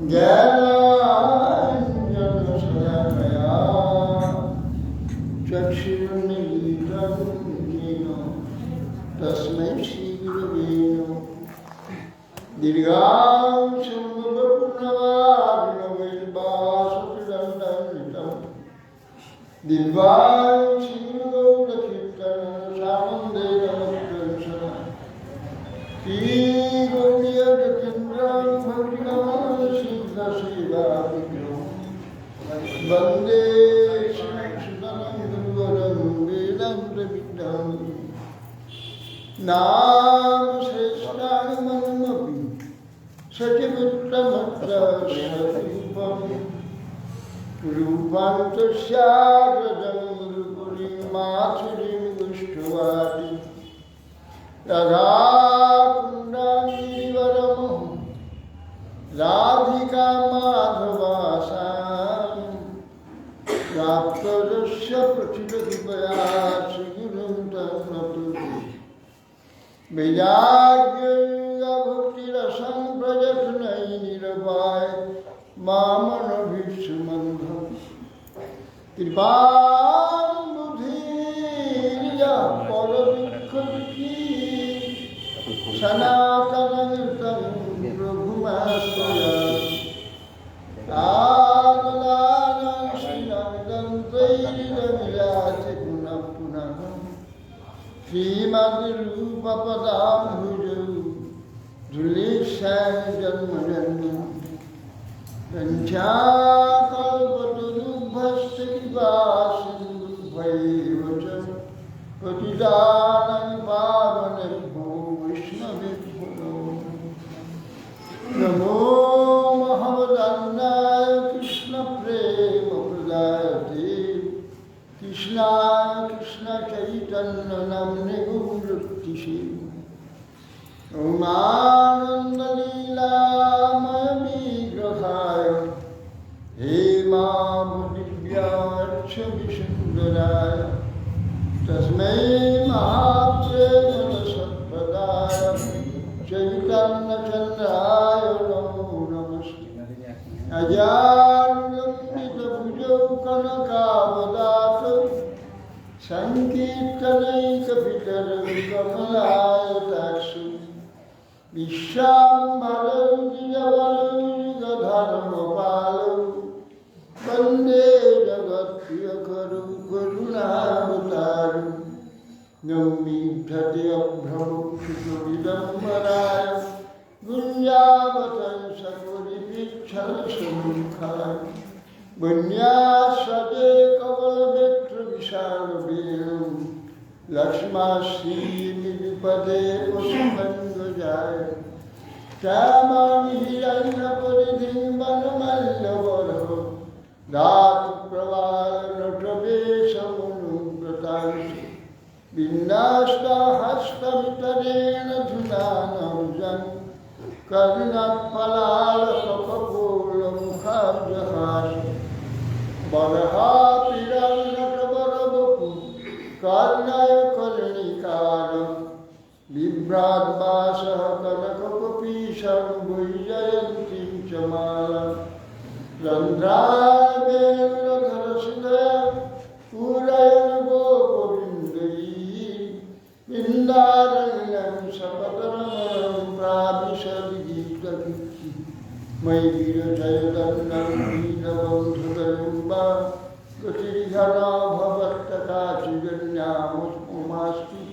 ज्ञानाञ्जनशलाकया चक्षुरुन्मीलितं येन तस्मै श्रीगुरवे नमः। दीर्घायुष्यं पूर्णवादिनवैर्वासुकिरन्दन्वितं दिव्यायुष्यं सामन्देन मुक्तविशदा श्रीगौर्यजतीन्द्रं भक्तिनामसिद्धसेवाविग्रहं वन्दे श्रीकृष्णं गुरुवरं वेदान्तविद्यां नामश्रेष्ठानि मन्मपि सचिपुत्रमत्र सरूपं रूपं तस्याग्रजं गुरुपुरीं माथुरीं दुष्टवादी राधाकुण्डाङ्गिरिवरमः राधिका माधवासां प्राप्तरस्य प्रथितकृपया श्रीगुरुं तं नतोऽस्मि। वैराग्यभक्तिरसं प्रयत्नैर्निर्वाय मामनभिष्मन्धं कृपाम्बुधिर्या परदुःखदुःखी सनातनमृतं रघुमाश्रयामि। आगदानश्रीनन्दन्तैर्विलासि पुनः पुनः श्रीमद्रूपपदाम्बुजौ धुलीशाय जन्मजन्म वञ्चाकल्पतरुभ्यश्च कृपासिन्धुभ्यैव च पतितानां पावनेभ्यो वैष्णवेभ्यो नमो महमदन्नाय कृष्णप्रेमप्रदायते कृष्णाय कृष्णचैतन्यनाम्ने गौरभक्तिसे ॐ आनन्दलीलामयविग्रहाय हेमावदिव्याक्षविसुन्दराय तस्मै महाप्रेमरसप्रदाय चैतन्यचन्द्राय नमो नमस्ते। अजानुलम्बितभुजौ कनकावदातौ सङ्कीर्तनैकपितरौ कमलायताक्षौ विश्वाम्बरौ द्विजवरौ वन्दे जगत्प्रियकरौ करुणावतारौ नौमीढ्यतेऽभ्रमुक्षितविदम्बराय गुञ्जावतंसकुरिपिच्छलसमुखाय वन्यासदे कवलवेत्रविशालवेणुं लक्ष्माश्रीनिपदे कुसुमङ्गजाय श्यामां हिरण्यपरिधिं वनमल्लवरः धातुप्रवालनटवेशमनुव्रतांसि बिन्दास्ताहस्तमितरेण धुनानौजन् कर्णफलालकपोलमुखाब्जहासि बर्हापिरन्नटवरवपु कर्णाय कर्णिकारं बिभ्राद्वासः कनकपपीशं भुजयन्तीं च मालां रन्ध्रावेणुधरसिदया पूरयन् गोपविन्दैः बिन्दारण्यं सपदरमणं प्राविशद्गीतकीर्तिः मयि वीरजयदन्नं दीनबन्धुगरुम्बा गतिर्घना भवत्तकाचिगण्यामुमास्ति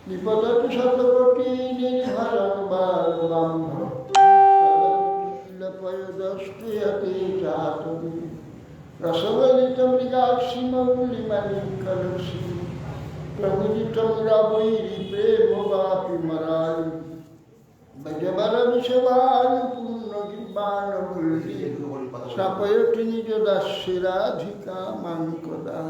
निपततु शतकोटिनिर्भरं बालबन्धं सदपयदस्तु यते चातुः रसवलितमृगाक्षिमौलिमलिकलक्षि प्रमुदितं रवैरिप्रेमवापि मराळि भजबलविषवानुपूर्णगिर्वाणमुरली स्थापयति निजदास्यराधिका मां कदा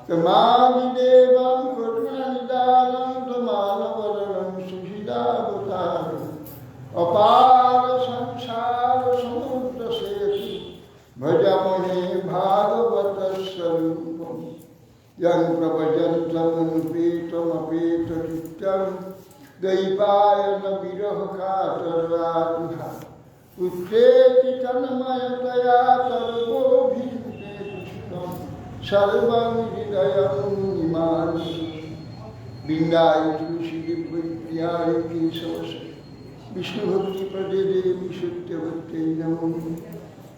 तमादिदेवं करुणनिदानं तमानवरणं सुहृदावतारम् अपार संसार समुद्रसेतु भजामहे भागवतस्वरूपं यं प्रभजन्तमनुपेतमपेतचित्तं दैपायन विरहकातरातुः उत्प्रेति तन्मयतया सर्वोऽभिजुते कृष्णं सर्वं हृदयं इमानि बिन्दाय तुलसीदेवैत्याय केशवस्य विष्णुभक्तिपदे देवी सत्यवत्यै नमो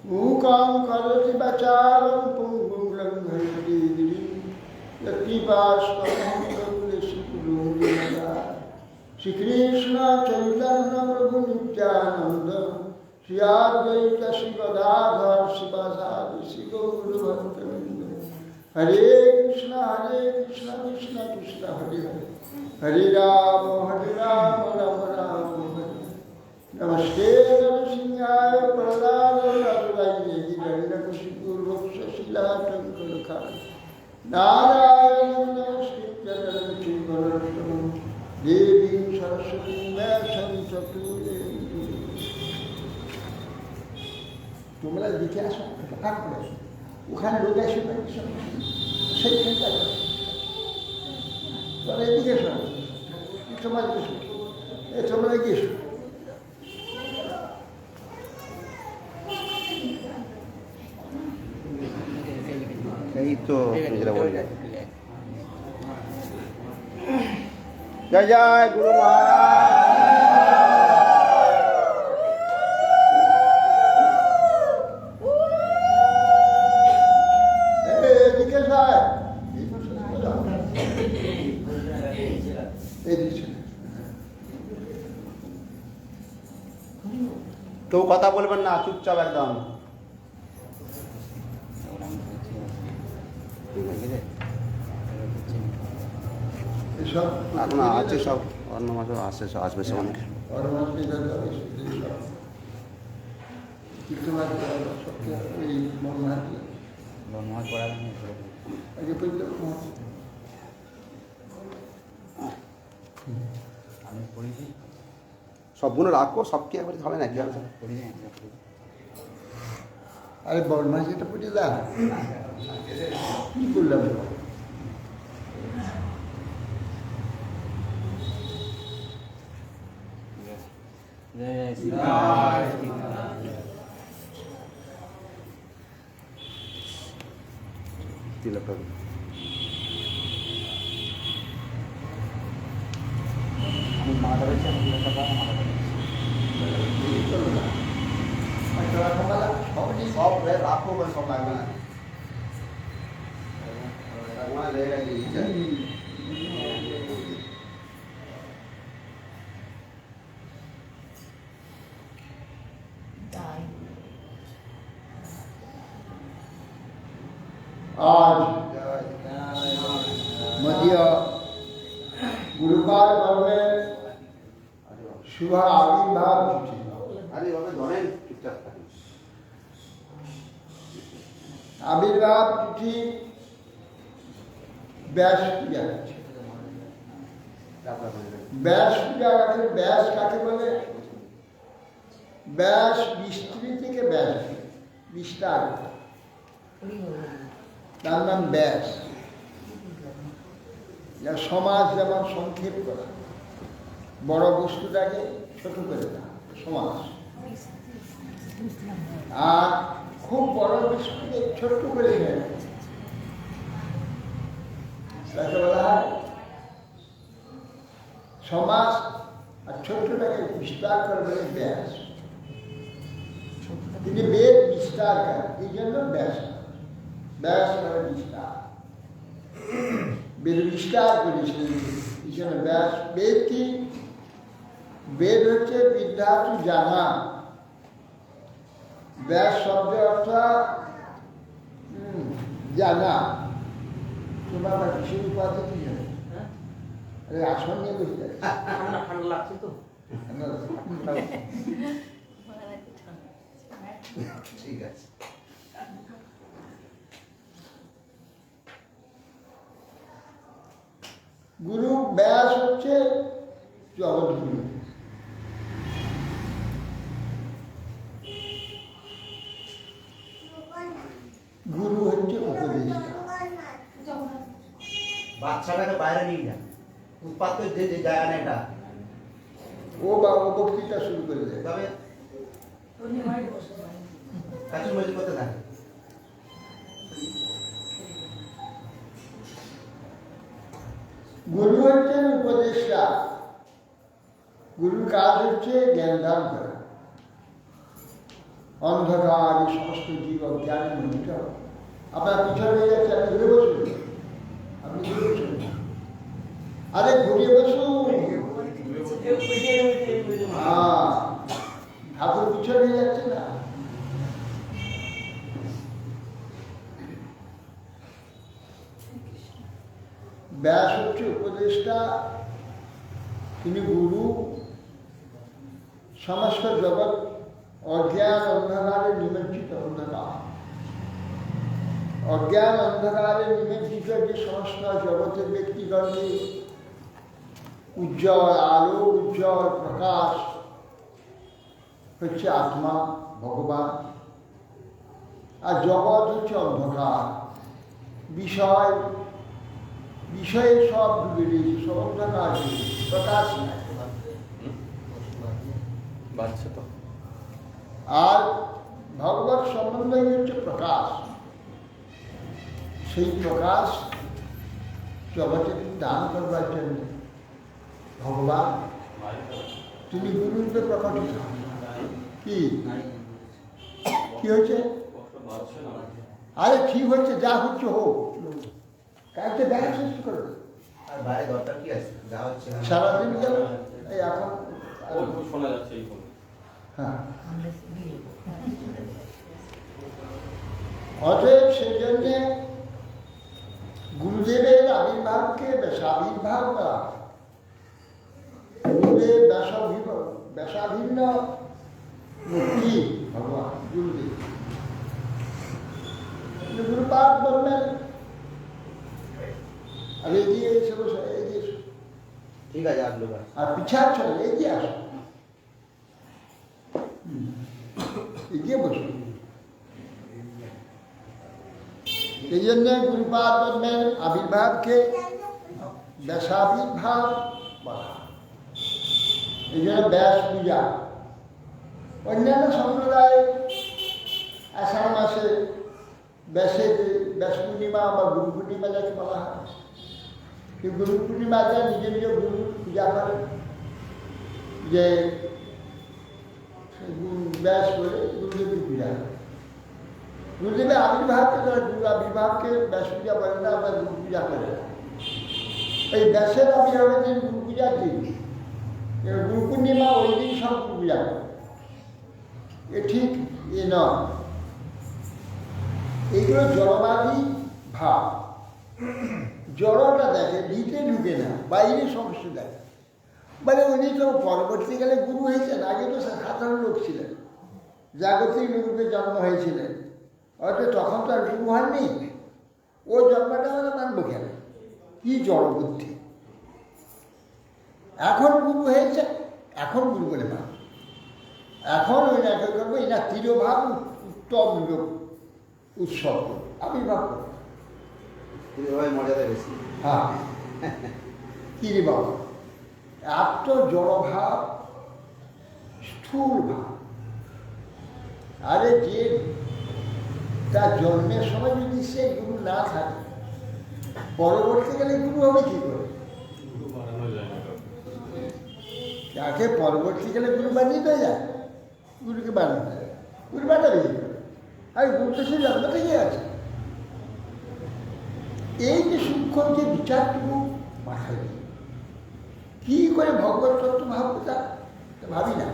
मूकां करोति वाचालं पुंगुं लङ्घयते गिरिं यत्कृपास्मरणं करुणेशिकुरुं श्रीकृष्ण चैतन्य प्रभु नित्यानंद श्री अद्वैत शिवदाधर शिवासादि श्री गौरभक्तवृंद हरे कृष्ण कृष्ण कृष्ण हरे हरे हरे राम राम राम हरे नमस्ते नरसिंहाय प्रहलादाय हिरण्यकशिपूर्वक्षशिलाटङ्करकाय नारायणं नमस्कृत्य नरं चैव नरोत्तमं देवी सरस्वती व्यासं ततो তোমরা দেখে আসো কাট করে ওখানে লোক আসে না সেইখানটা তোমরা এদিকে এসো তোমার কিছু তোমরা এগিয়ে এসো এই তো যেটা বলে যায় জয় জয় গুরু কেউ কথা বলবেন না, চুপচাপ একদম। এখন আছে সব অন্য মাসে আসে, সব আসবে সব অনেক। সবগুলো রাখো, সব কি একবার হবে না? কি হবে? আরে বড় মাছ এটা পড়ে যা কি করলাম তিলক সব রাখো, সব লাগবে না। आज मध्य गुरुवार भर में शुभ आविर्भाव तिथि। अरे बाबा धरें चुपचाप থাকুন। आविर्भाव तिथि व्यास पूजा। व्यास पूजा व्यास काके बोले? व्यास विस्तृति থেকে व्यास विस्तार, তার নাম ব্যাস। যা সমাজ যেমন সংক্ষেপ করা, বড় বস্তুটাকে ছোট করে দেওয়া সমাজ, আর খুব বড় বস্তুকে ছোট্ট করে দেয় তাকে বলা হয় সমাজ। আর ছোট্টটাকে বিস্তার করে বলে ব্যাস। তিনি বেদ বিস্তার করেন, এই জন্য ব্যাস। ব্যাস মানে বিস্তার, বেদ বিস্তার করেছিলেন এই জন্য ব্যাস। বেদ কি? বেদ হচ্ছে বিদ্যা টু জানা। ব্যাস শব্দের অর্থ জানা। তোমার ভীষণ উপাধি কি জানো? আরে আসন নিয়ে বসে যাচ্ছে, ঠান্ডা লাগছে তো। ঠিক আছে। গুরু ব্যাস হচ্ছে জগৎগুরু। গুরু হচ্ছে উপদেষ্টা। বাচ্চাটাকে বাইরে নিয়ে যান, উৎপাত যে জায়গা না এটা, ও বাবা বক্তৃতা শুরু করে দেয়। তবে কাছে মজুর করতে থাকে। গুরু হচ্ছেন উপদেষ্টা। গুরুর কাজ হচ্ছে জ্ঞান দান করা। অন্ধকার এই সমস্ত জীব অজ্ঞানে মন্ডিত। আপনার পিছনে হয়ে যাচ্ছে, আপনি ঘুরে বসুন, আপনি ঘুরে বসুন, আরে ঘুরে বসুন। ঠাকুর পিছনে হয়ে যাচ্ছে না। ব্যাস হচ্ছে উপদেষ্টা, তিনি গুরু। সমস্ত জগৎ অজ্ঞান অন্ধকারে নিমজ্জিত, অন্ধকার অজ্ঞান অন্ধকারে নিমজ্জিত যে সমস্ত জগতের ব্যক্তিগণকে উজ্জ্বল আলো, উজ্জ্বল প্রকাশ হচ্ছে আত্মা, ভগবান। আর জগৎ হচ্ছে অন্ধকার, বিষয়, বিষয়ে সব ডুবে দিয়েছে, সব অন্ধকার, প্রকাশ নাই। আর ভগবত সম্বন্ধই হচ্ছে প্রকাশ। সেই প্রকাশ জগতে দান করবার জন্য ভগবান তিনি গুরুরূপে প্রকটিত। কি কি হয়েছে? আরে ঠিক হচ্ছে, যা হচ্ছে হোক, কাজটা দেখা চেষ্টা করবে। আর বাইরে দরকার কি আছে, যা হচ্ছে সারাদিন গেল, এই এখন শোনা যাচ্ছে। হ্যাঁ, অতএব সেই জন্যে গুরুদেবের আবির্ভাবকে বেশাবির্ভাব করা। গুরুদেব বেশাভিন্ন মূর্তি ভগবান গুরুদেব। গুরুপাদ বললেন, আর এগিয়ে এসে বসে, এগিয়ে এসো, ঠিক আছে আসলো। আর পিছাচ্ছ না, এগিয়ে আসো, এগিয়ে বসো। এই জন্য গুরুপাদ বললেন আবির্ভাবকে ব্যাসাবির্ভাব বলা। এই জন্য ব্যাস পূজা। অন্যান্য সম্প্রদায় আষাঢ় মাসে ব্যাস পূর্ণিমা বা গুরু পূর্ণিমা যাকে বলা হয়, সেই গুরু পূর্ণিমাতে নিজ নিজ গুরু পূজা করে, যে ব্যাস করে গুরুদেবী পূজা করে। গুরুদেবের আবির্ভাবকে, তারা গুরু আবির্ভাবকে ব্যাস পূজা করে না, আমরা গুরু পূজা করে। এই ব্যাসের আবির্ভাবের দিন গুরু পূজার দিন, গুরু পূর্ণিমা ওই দিন সব গুরু পূজা করে। এ ঠিক এ নয়, এইগুলো জড়বাদী ভাব। জড়টা দেখে, ভিতরে ঢুকে না, বাইরে সমস্যা দেখে। মানে উনি তো পরবর্তীকালে গুরু হয়েছেন, আগে তো সাধারণ লোক ছিলেন, জাগতিক রূপে জন্ম হয়েছিলেন, হয়তো তখন তো আর গুরু হননি। ও জন্মটা আমরা মানবো কেন? কি জড়বুদ্ধি! এখন গুরু হয়েছে, এখন গুরু বলে মান। এখন ওই না করবো, এনা তিরোভাব উত্তম লোক উৎসব আবির্ভাব করবো। মর্যাদা বেশি। হ্যাঁ, কি রে বাবা, এত জড়ভাব, স্থূল ভাব। আরে যে তার জন্মের সময় যদি সে গুরু না থাকে, পরবর্তীকালে গুরু হবে কি করে? তাকে পরবর্তীকালে গুরু বানিয়ে দেওয়া যায়? গুরুকে বানানো যায়? গুরু বানাবে কি করে? আর গুরু তো সে জন্ম থেকেই আছে। এই যে সূক্ষ্ম যে বিচারটুকু মাথায় দিই, কি করে ভগবত তত্ত্ব ভাববো তা ভাবি না।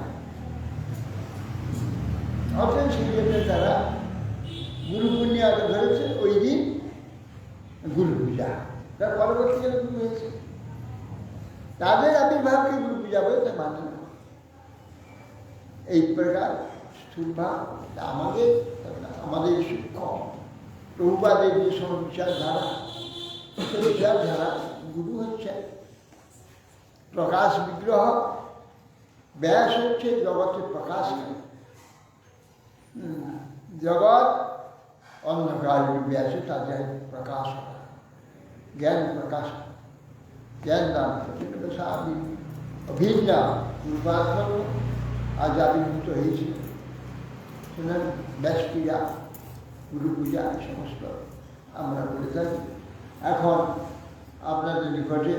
অতএব সেই জন্য তারা গুরু পূর্ণিমাকে ধরেছে, ওই দিন গুরু পূজা। তার পরবর্তীকালে গুরু হয়েছে, তাদের আবির্ভাবকে গুরু পূজা বলে তা মানে না। এই প্রকার স্থূলভাব আমাদের সূক্ষ্ম প্রভুপাদের যে সব বিচারধারা, সেই বিচারধারা গুরু হচ্ছে প্রকাশ বিগ্রহ। ব্যাস হচ্ছে জগতের প্রকাশ। জগৎ অন্ধকার ব্যাসে তাদের প্রকাশ করা, জ্ঞান প্রকাশ, জ্ঞান দান অভিজ্ঞা গুরুপাদ আজ আবির্ভূত হয়েছে। ব্যাস পূজা, গুরু পূজা সমস্ত আমরা করে থাকি। এখন আপনাদের নিকটে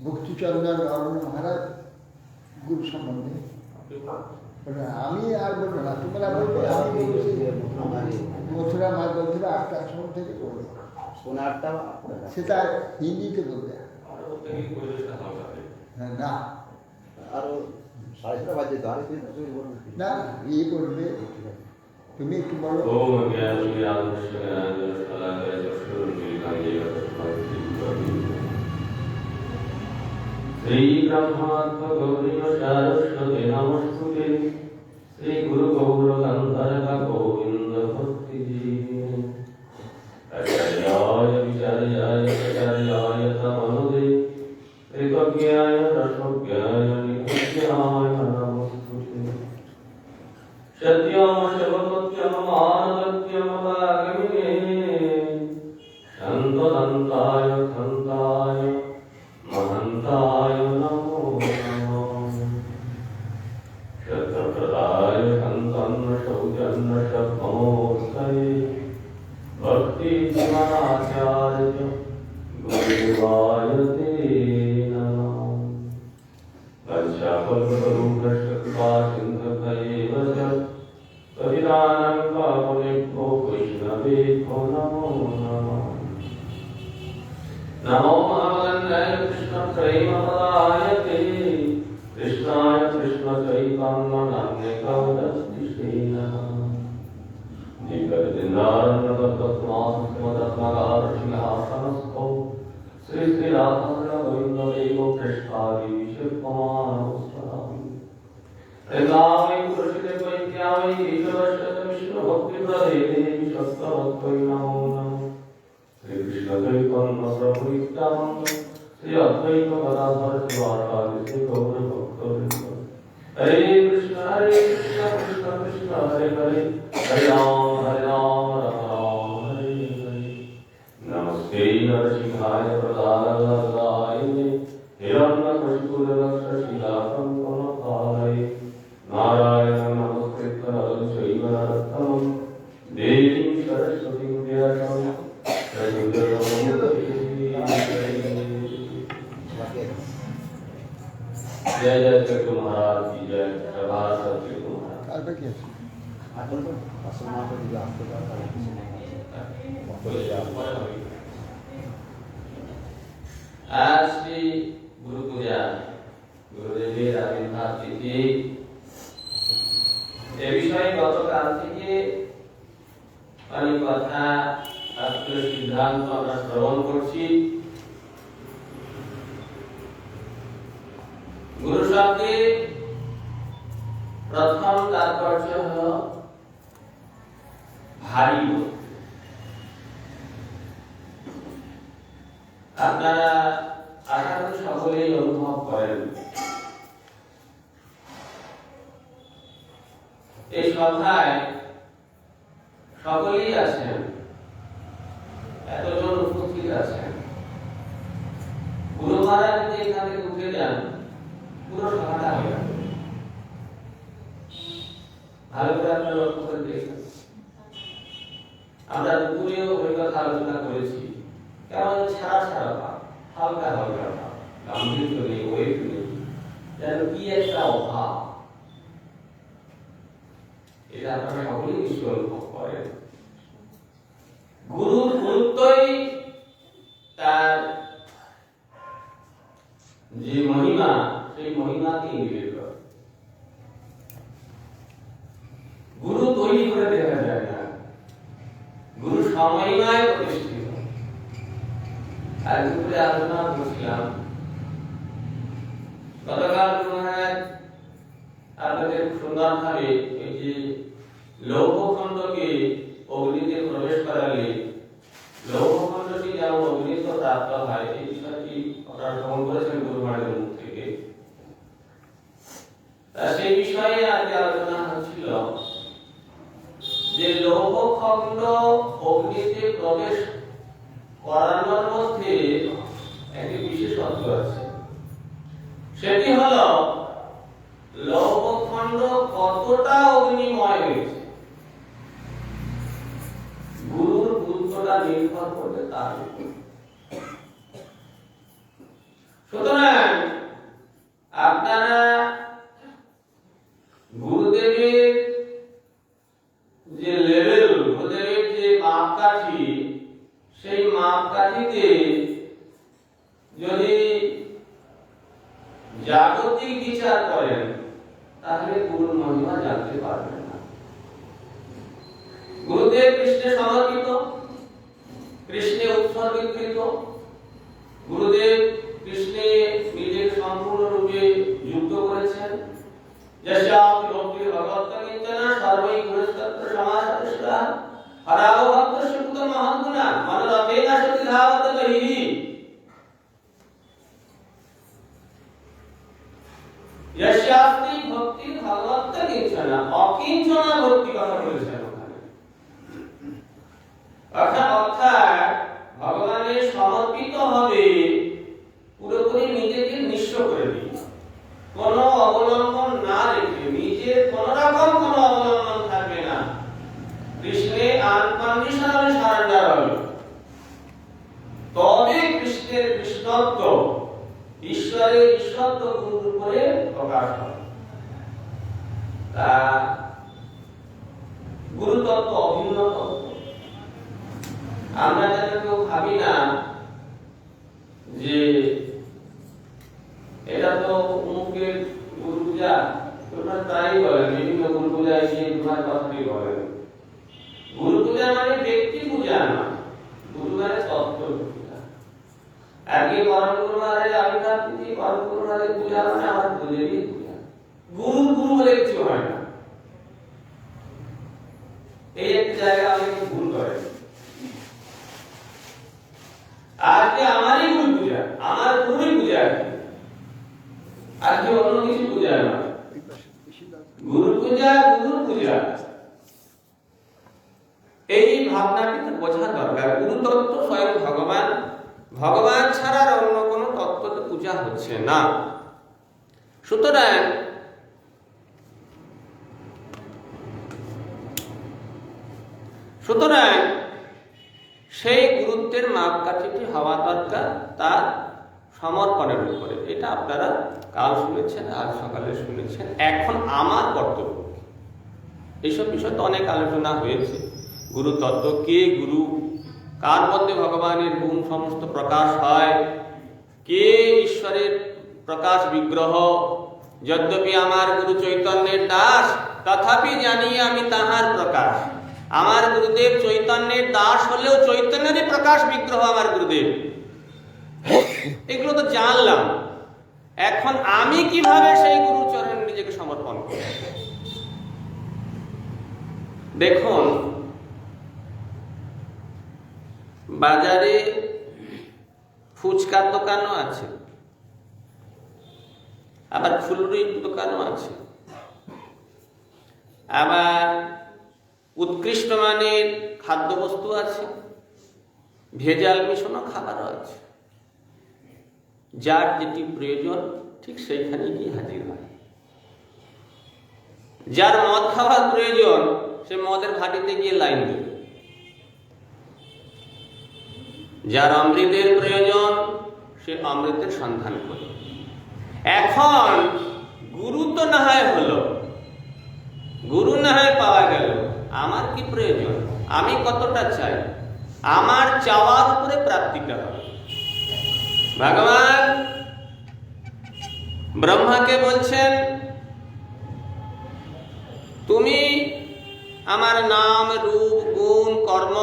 ভক্তিচন্দন অরণ্য মহারাজ গুরু সম্বন্ধে আমি আর বলবো না, তোমরা বলবে, আমি বলছি মথুরা মা বন্ধুরা 8টা আশ্রম থেকে বলবে, সেটা হিন্দিতে বলবে। হ্যাঁ, না আরো 7:30 বাজে তো, আরে না ইয়ে করবে, তুমি একটু বলো। श्री ब्रह्मात्मगौरी सारस्वती नमस्तुते श्री गुरु गौर गंधर्व गोविंद भक्ति आचार्याय विचार्याय प्रचार्याय तमनुदे कृतज्ञाय रसज्ञाय नित्याय नमस्तुते सत्यम शिवसत्यम मानवत्यम वाग्मिने शान्तदन्ताय खन्ताय महन्ताय नमो नमः शतप्रदाय सन्तन्न सौजन्य शब्दमोत्सये भक्ति जीवनाचार्य गुरुदेवाय ते नमः वंशाकल्पतरुभ्यश्च कृपासिन्धुभ्येव च पतितानां पावनेभ्यो वैष्णवेभ्यो नमो नमः नमो भगवन्नाय कृष्ण प्रेमपदाय ते कृष्णाय कृष्ण चैतन्य नाम्ने गौरस्तिष्ठे नमः निकटदिन्दारण्यतत्त्वमासुमदत्मगारसिंहासनस्थो श्री श्री राधारविन्ददेव पृष्ठादि शिवकुमारस्वरामि वृन्दावै पुरुषिते वैद्यावै ईश्वरस्य विष्णुभक्तिप्रदे देवी सत्त्ववत्त्वै नमो नमः श्री कृष्ण चैतन्य प्रभु नित्यानंद श्री अद्वैत गदाधर शिवासादि श्री गौर भक्तवृंद हरे कृष्ण कृष्ण कृष्ण हरे हरे हरे राम राम राम हरे हरे नमस्ते नरसिंहाय प्रदाराय हिरण्यकशिपुरदक्षशिलाकम्पनकाय नारायण नमस्कृत्य नरं चैव नरोत्तमं देवीं सरस्वतीं व्यासं जय जय चक्रु महाराज की जय, प्रभात चक्रु महाराज। তারপরে কি আছে? आज श्री गुरु पूजा गुरुदेवेर आविर्भाव तिथि এ বিষয়ে গতকাল থেকে অনেক কথা আজকের সিদ্ধান্ত আমরা শ্রবণ করছি। গুরু শব্দে প্রথম তাৎপর্য হল ভারী বোধ। আপনারা আশা করি সকলেই অনুভব করেন এই সভায় সকলেই আছেন, এতজন উপস্থিত আছেন। গুরু মহারাজ যদি এখান থেকে উঠে যান পুরো সভাটা হয়ে যাবে। ভালো করে আপনারা লক্ষ্য করে দেখেন, আমরা দুপুরেও ওই কথা আলোচনা করেছি। কেমন ছাড়া ছাড়া ভাব, হালকা হালকা ভাব, গাম্ভীর্য নেই, ওয়েট নেই, যেন কি একটা অভাব। এটা আপনারা সকলেই নিশ্চয় অনুভব করেন। গুরুর গুরুত্বই তার যে মহিমা, সেই মহিমাকে ইঙ্গিত করে। গুরু তৈরি করে দেখা যায় না, গুরু সমহিমায় প্রতিষ্ঠিত। আর দুপুরে আলোচনা করছিলাম, গতকাল গুরু মহারাজ আপনাদের সুন্দরভাবে এই যে লৌহখণ্ডকে অগ্নিতে প্রবেশ করালে লৌহখণ্ডটি যেমন অগ্নিতে প্রাপ্ত হয়, এই বিষয়টি আপনারা শ্রবণ করেছেন গুরু মহারাজের মুখ থেকে। তা সেই বিষয়ে আজকে আলোচনা হচ্ছিল যে লৌহখণ্ড অগ্নিতে প্রবেশ করানোর মধ্যে একটি বিশেষত্ব আছে। সেটি হল লৌহ তত্ত্বটা অগ্নিময় হয়েছে। গুরুর গুরুত্বটা নির্ভর করবে তার উপর। সুতরাং আপনারা গুরুদেবের যে লেভেল, গুরুদেবের যে মাপকাঠি, সেই মাপকাঠিতে যদি জাগতিক বিচার করেন তাহলে গুরুর মহিমা জানতে পারবেন না। গুরুদেব কৃষ্ণে সমর্পিত, কৃষ্ণে উৎসর্গীকৃত। গুরুদেব কৃষ্ণে নিজেকে সম্পূর্ণরূপে যুক্ত করেছেন। যস্যাপি ভক্তি ভগবৎ-চিন্তনা সর্বৈ গুণস্তত্ত্ব সমাসতিষ্ঠা হরাও ভক্তস্য কুতো মহৎগুণা মনোরথেন সতি ধাবত বহিঃ। যস্যাপি ভক্তি ভগবৎ-চিন্তনা, অকিঞ্চনা ভক্তি কথা বলেছেন ওখানে। অর্থাৎ ভগবানের সমর্পিত হবে, পুরোপুরি নিজেকে নিঃস্ব করে দিয়ে, কোনো অবলম্বন না রেখে, নিজের কোন রকম কোনো অবলম্বন থাকবে না, কৃষ্ণে আনকন্ডিশনালি সারেন্ডার হবে, তবে কৃষ্ণের কৃষ্ণত্ব, ঈশ্বরের ঈশ্বরত্ব গুরুর উপরে প্রকাশ হবে। তা গুরুতত্ত্ব অভিন্ন তত্ত্ব। আমরা যাতে কেউ ভাবি না যে এটা তো অমুকের গুরু পূজা, তোমরা তাই বলেন, বিভিন্ন গুরু পূজায় গিয়ে তোমার কথাই বলেন। গুরু পূজা মানে ব্যক্তি পূজা নয়, গুরু মানে তত্ত্ব পূজা। আগে পরম গুরু মহারাজ আবির্ভাব তিথি, পরম গুরু মহারাজ পূজা মানে আমার গুরুদেবই পূজা। গুরু গুরু বলে কিছু হয় না। এই একটা জায়গা অনেকে ভুল করে। আজকে আমারই গুরু পূজা, আমার গুরুই পূজা আছে, আজকে অন্য কিছু পূজা নয়। গুরু পূজা গুরু পূজা, এই ভাবনাটি তো বোঝা দরকার। গুরু তত্ত্ব স্বয়ং ভগবান, ভগবান ছাড়া অন্য কোনো তত্ত্বতে পূজা হচ্ছে না। সুতরাং সেই গুরুত্বের মাপকাঠিটি হওয়া দরকার তার সমর্পণের উপরে। এটা আপনারা কাল শুনেছেন, আজ সকালে শুনেছেন। এখন আমার কর্তব্য, এইসব বিষয় তো অনেক আলোচনা হয়েছে। গুরু তত্ত্ব, কে গুরু, কার মধ্যে ভগবানের গুণ সমস্ত প্রকাশ হয়, কে ঈশ্বরের প্রকাশ বিগ্রহ। যদ্যপি আমার গুরু চৈতন্যের দাস, তথাপি জানি আমি তাহার প্রকাশ। আমার গুরুদেব চৈতন্যের দাস হলেও চৈতন্যেরই প্রকাশ বিগ্রহ আমার গুরুদেব। এগুলো তো জানলাম। এখন আমি কিভাবে সেই গুরুচরণে নিজেকে সমর্পণ করব? দেখুন, বাজারে ফুচকার দোকানও আছে, আবার ফুলুরির দোকানও আছে, আবার উৎকৃষ্ট মানের খাদ্যবস্তু আছে, ভেজাল মিশানো খাবারও আছে। যার যেটি প্রয়োজন ঠিক সেইখানে গিয়ে হাজির হয়। যার মদ খাওয়ার প্রয়োজন সে মদের ভাটিতে গিয়ে লাইন দেবে, যার অমৃতের প্রয়োজন সে অমৃতের সন্ধান করে। এখন গুরু তো না হয় হলো, গুরু না হয় পাওয়া গেল, আমার কি প্রয়োজন, আমি কতটা চাই, আমার চাওয়ার উপরে প্রাপ্তিটা হবে। ভগবান ব্রহ্মাকে বলছেন, তুমি আমার নাম রূপ গুণ কর্ম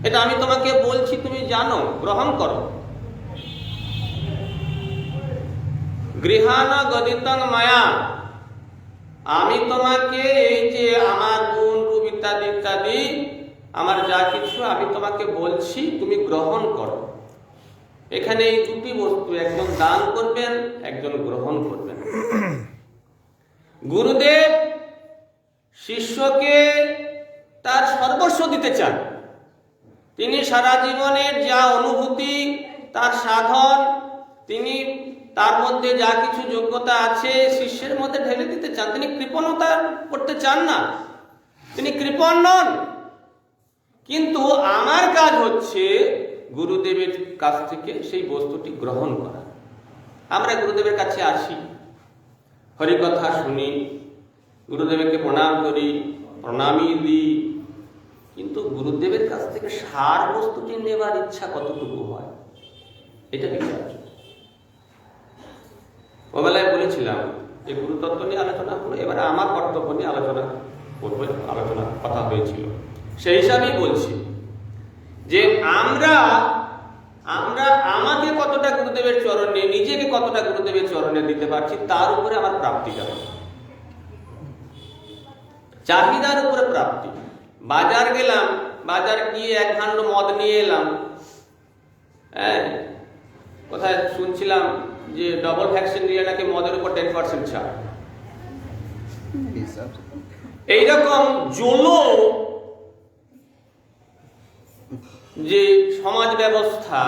এটা আমি তোমাকে বলছি, তুমি জানো, গ্রহণ করো। গৃহাণ গদিতং মায়া, আমি তোমাকে এই যে আমার গুণ রূপ ইত্যাদি ইত্যাদি আমার যা কিছু আমি তোমাকে বলছি, তুমি গ্রহণ করো। এখানে এই দুটি বস্তু, একজন দান করবেন, একজন গ্রহণ করবেন। গুরুদেব শিষ্যকে তার সর্বস্ব দিতে চান। তিনি সারা জীবনের যা অনুভূতি, তার সাধন, তিনি তার মধ্যে যা কিছু যোগ্যতা আছে শিষ্যের মধ্যে ঢেলে দিতে চান। তিনি কৃপণতা করতে চান না, তিনি কৃপণ নন। কিন্তু আমার কাজ হচ্ছে গুরুদেবের কাছ থেকে সেই বস্তুটি গ্রহণ করা। আমরা গুরুদেবের কাছে আসি, হরিকথা শুনি, গুরুদেবকে প্রণাম করি, প্রণামী দিই, কিন্তু গুরুদেবের কাছ থেকে সার বস্তুটি নেবার ইচ্ছা কতটুকু হয় এটা বিচার্য। ওবেলায় বলেছিলাম যে গুরুতত্ত্ব নিয়ে আলোচনা করবো, এবারে আমার কর্তব্য নিয়ে আলোচনা করবো, কথা হয়েছিল। সেই হিসাবেই বলছি যে আমরা আমাকে কতটা গুরুদেবের চরণে, নিজেকে কতটা গুরুদেবের চরণে দিতে পারছি তার উপরে আমার প্রাপ্তিটা, চাহিদার উপরে প্রাপ্তি। বাজার গেলাম, বাজার গিয়ে এক ভাণ্ড মদ নিয়ে এলাম, হ্যাঁ, কোথায় শুনছিলাম যে ডবল ভ্যাকসিন নিয়ে নাকি মদের উপর 10% ছাড়। এইরকম জলো যে সমাজ ব্যবস্থা,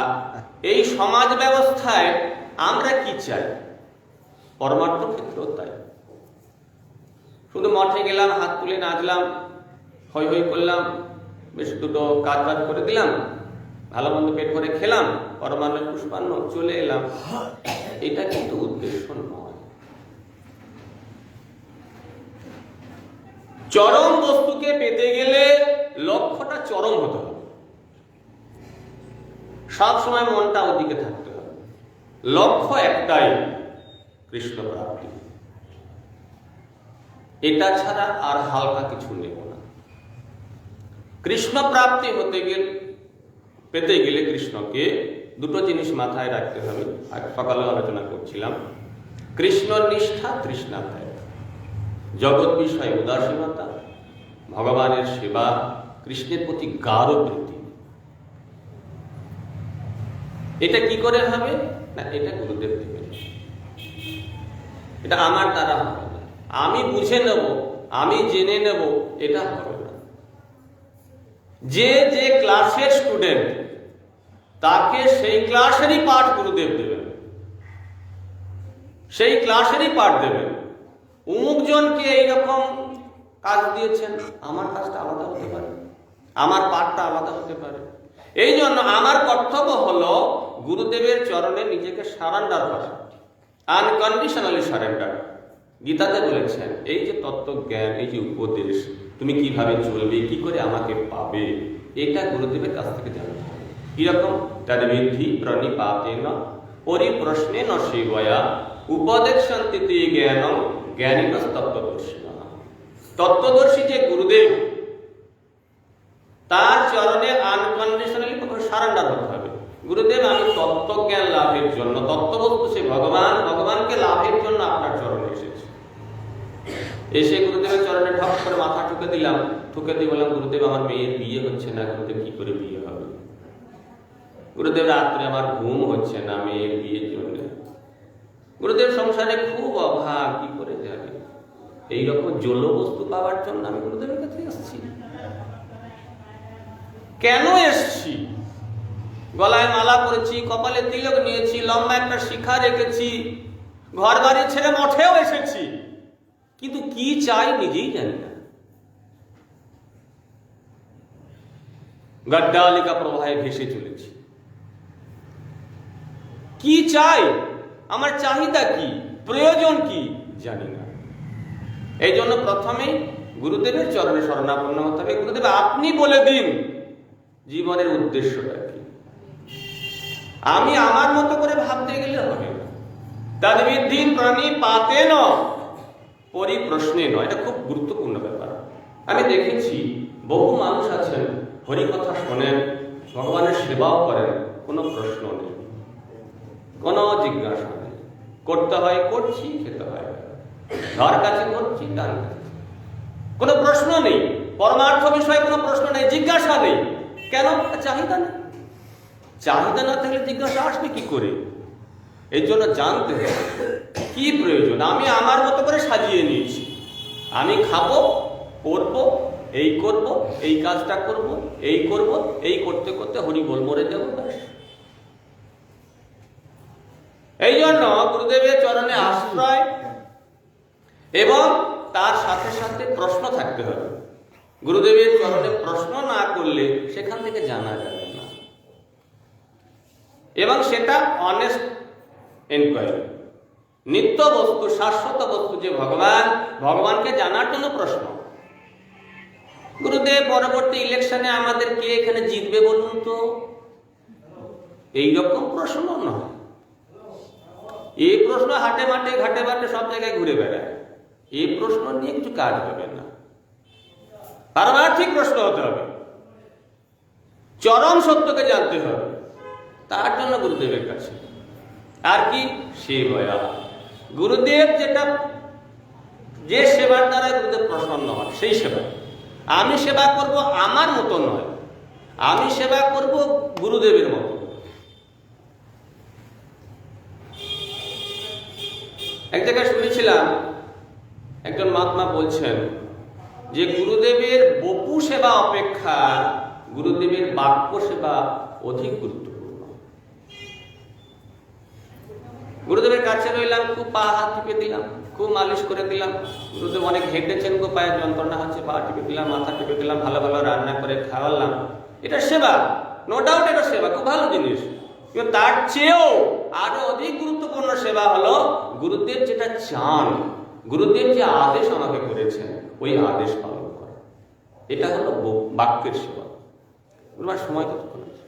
এই সমাজ ব্যবস্থায় আমরা কি চাই? পরমার্থ ক্ষেত্রেও তাই। শুধু মঠে গেলাম, হাত তুলে নাচলাম, হই হই করলাম, বেশ দুটো কাজ বাজ করে দিলাম, ভালো মন্দ পেট ভরে খেলাম, পরমান্ন পুষ্পান্ন চলে এলাম, এটা কিন্তু উদ্দেশ্য নয়। চরম বস্তুকে পেতে গেলে লক্ষ্যটা চরম হতে হবে, সব সময় মনটা ওদিকে থাকতে হবে। লক্ষ্য একটাই, কৃষ্ণ প্রাপ্তি। এটা ছাড়া আর হালকা কিছু নেব না। কৃষ্ণ প্রাপ্তি পেতে গেলে কৃষ্ণকে দুটো জিনিস মাথায় রাখতে হবে। সকালে আলোচনা করছিলাম, কৃষ্ণ নিষ্ঠা, তৃষ্ণাধ্যায়, জগৎ বিষয় উদাসীনতা, ভগবানের সেবা, কৃষ্ণের প্রতি গাঢ় প্রীতি। এটা কি করে হবে না? এটা গুরুদেব দেবেন, এটা আমার দ্বারা হবে না। আমি বুঝে নেব, আমি জেনে নেব, এটা হবে না। যে যে ক্লাসের স্টুডেন্ট, তাকে সেই ক্লাসেরই পাঠ গুরুদেব দেবেন, সেই ক্লাসেরই পাঠ দেবেন। অমুকজনকে এইরকম কাজ দিয়েছেন, আমার কাজটা আলাদা হতে পারে, আমার পাঠটা আলাদা হতে পারে। এই জন্য আমার কর্তব্য হলো গুরুদেবের চরণে নিজেকে সারেন্ডার করা, আনকন্ডিশনালি সারেন্ডার। গীতাতে বলেছেন এই যে তত্ত্বজ্ঞান, এই যে উপদেশ, তুমি কিভাবে চলবে, কি করে আমাকে পাবে, এটা গুরুদেবের কাছ থেকে জানতে হবে। কিরকম? তদ্বিদ্ধি প্রণিপাতেন পরিপ্রশ্নেন সেবয়া উপদেশন্তি তে জ্ঞানম জ্ঞানিনস তত্ত্বদর্শিনঃ। তত্ত্বদর্শী যে গুরুদেব, তার চরণে আনকন্ডিশনালি সারেন্ডার হতে হবে। গুরুদেব, আমি তত্ত্বজ্ঞান লাভের জন্য, তত্ত্ববস্তু সে ভগবান, ভগবানকে লাভের জন্য আপনার চরণে এসেছি। এসে গুরুদেবের চরণে ঢপ করে মাথা ঠুকে দিলাম, ঠুকে দিয়ে বললাম, গুরুদেব আমার মেয়ের বিয়ে হচ্ছে না, গুরুদেব কি করে বিয়ে হবে? গুরুদেব রাত্রে আমার ঘুম হচ্ছে না মেয়ের বিয়ের জন্য, গুরুদেব সংসারে খুব অভাব, কি করে যাবে? এইরকম জল বস্তু পাওয়ার জন্য আমি গুরুদেবের কাছে এসেছি। কেন এসছি? গলায় মালা পরেছি, কপালে তিলক নিয়েছি, লম্বা একটা শিখা রেখেছি, ঘর বাড়ি ছেড়ে মঠেও এসেছি, কিন্তু কি চাই নিজেই জানি না। গড্ডালিকা প্রবাহে ভেসে চলেছি। কি চাই, আমার চাহিদা কি, প্রয়োজন কি জানি না। এই জন্য প্রথমে গুরুদেবের চরণে শরণাপন্ন হতে হবে। গুরুদেব, আপনি বলে দিন জীবনের উদ্দেশ্যটা কি। আমি আমার মতো করে ভাবতে গেলে হবে না। তদ্বিদ্ধি প্রণিপাতেন পরিপ্রশ্নেন, এটা খুব গুরুত্বপূর্ণ ব্যাপার। আমি দেখেছি বহু মানুষ আছেন, হরিকথা শোনেন, ভগবানের সেবাও করেন, কোনো প্রশ্ন নেই, কোনো জিজ্ঞাসা নেই। করতে হয় করছি, খেতে হয়, ঘর কাছে করছি, ডান কাছে, কোনো প্রশ্ন নেই। পরমার্থ বিষয়ে কোনো প্রশ্ন নেই, জিজ্ঞাসা নেই। কেন? চাহিদা নেই। চাহিদা না থাকলে জিজ্ঞাসা আসবে কি করে? এই জন্য জানতে হবে কি প্রয়োজন। আমি আমার মতো করে সাজিয়ে নিয়েছি, আমি খাবো, পরবো, এই করব, এই কাজটা করব, এই করব, এই করতে করতে হরি বল মরে যাবো। এই জন্য গুরুদেবের চরণে আশ্রয় এবং তার সাথে সাথে প্রশ্ন থাকতে হবে। গুরুদেবের চরণে প্রশ্ন না করলে সেখান থেকে জানা যাবে না, এবং সেটা অনেস্ট এনকোয়ারি। নিত্য বস্তু, শাশ্বত বস্তু যে ভগবান, ভগবানকে জানার জন্য প্রশ্ন। গুরুদেব পরবর্তী ইলেকশনে আমাদের কে এখানে জিতবে বলুন তো, এইরকম প্রশ্ন নয়। এই প্রশ্ন হাটে মাঠে ঘাটে বাটে সব জায়গায় ঘুরে বেড়ায়। এই প্রশ্ন নিয়ে কিছু কাজ হবে না। পারমার্থিক প্রশ্ন হতে হবে, চরম সত্যকে জানতে হবে। তার জন্য গুরুদেবের কাছে আর কি সেবা। গুরুদেব যেটা, যে সেবার দ্বারা গুরুদেব প্রসন্ন হয় সেই সেবা। আমি সেবা করব আমার মতো নয়, আমি সেবা করব গুরুদেবের মতো। এক জায়গায় শুনেছিলাম একজন মহাত্মা বলছেন যে গুরুদেবের বপু সেবা অপেক্ষা গুরুদেবের বাক্য সেবা অধিক গুরুত্বপূর্ণ। গুরুদেবের কাছে রইলাম, খুব পা হাত টিপে দিলাম, খুব মালিশ করে দিলাম। গুরুদেব অনেক হেঁটেছেন, গো পায়ে যন্ত্রণা হচ্ছে, পা টিপে দিলাম, মাথা টিপে দিলাম, ভালো ভালো রান্না করে খাওয়ালাম। এটা সেবা, নো ডাউট এটা সেবা, খুব ভালো জিনিস। কিন্তু তার চেয়েও আরো অধিক গুরুত্বপূর্ণ সেবা হলো গুরুদেব যেটা চান, গুরুদেব যে আদেশ আমাকে করেছেন ওই আদেশ পালন করা। এটা হলো বাক্যের সেবা। তোমার সময় কতক্ষণ আছে?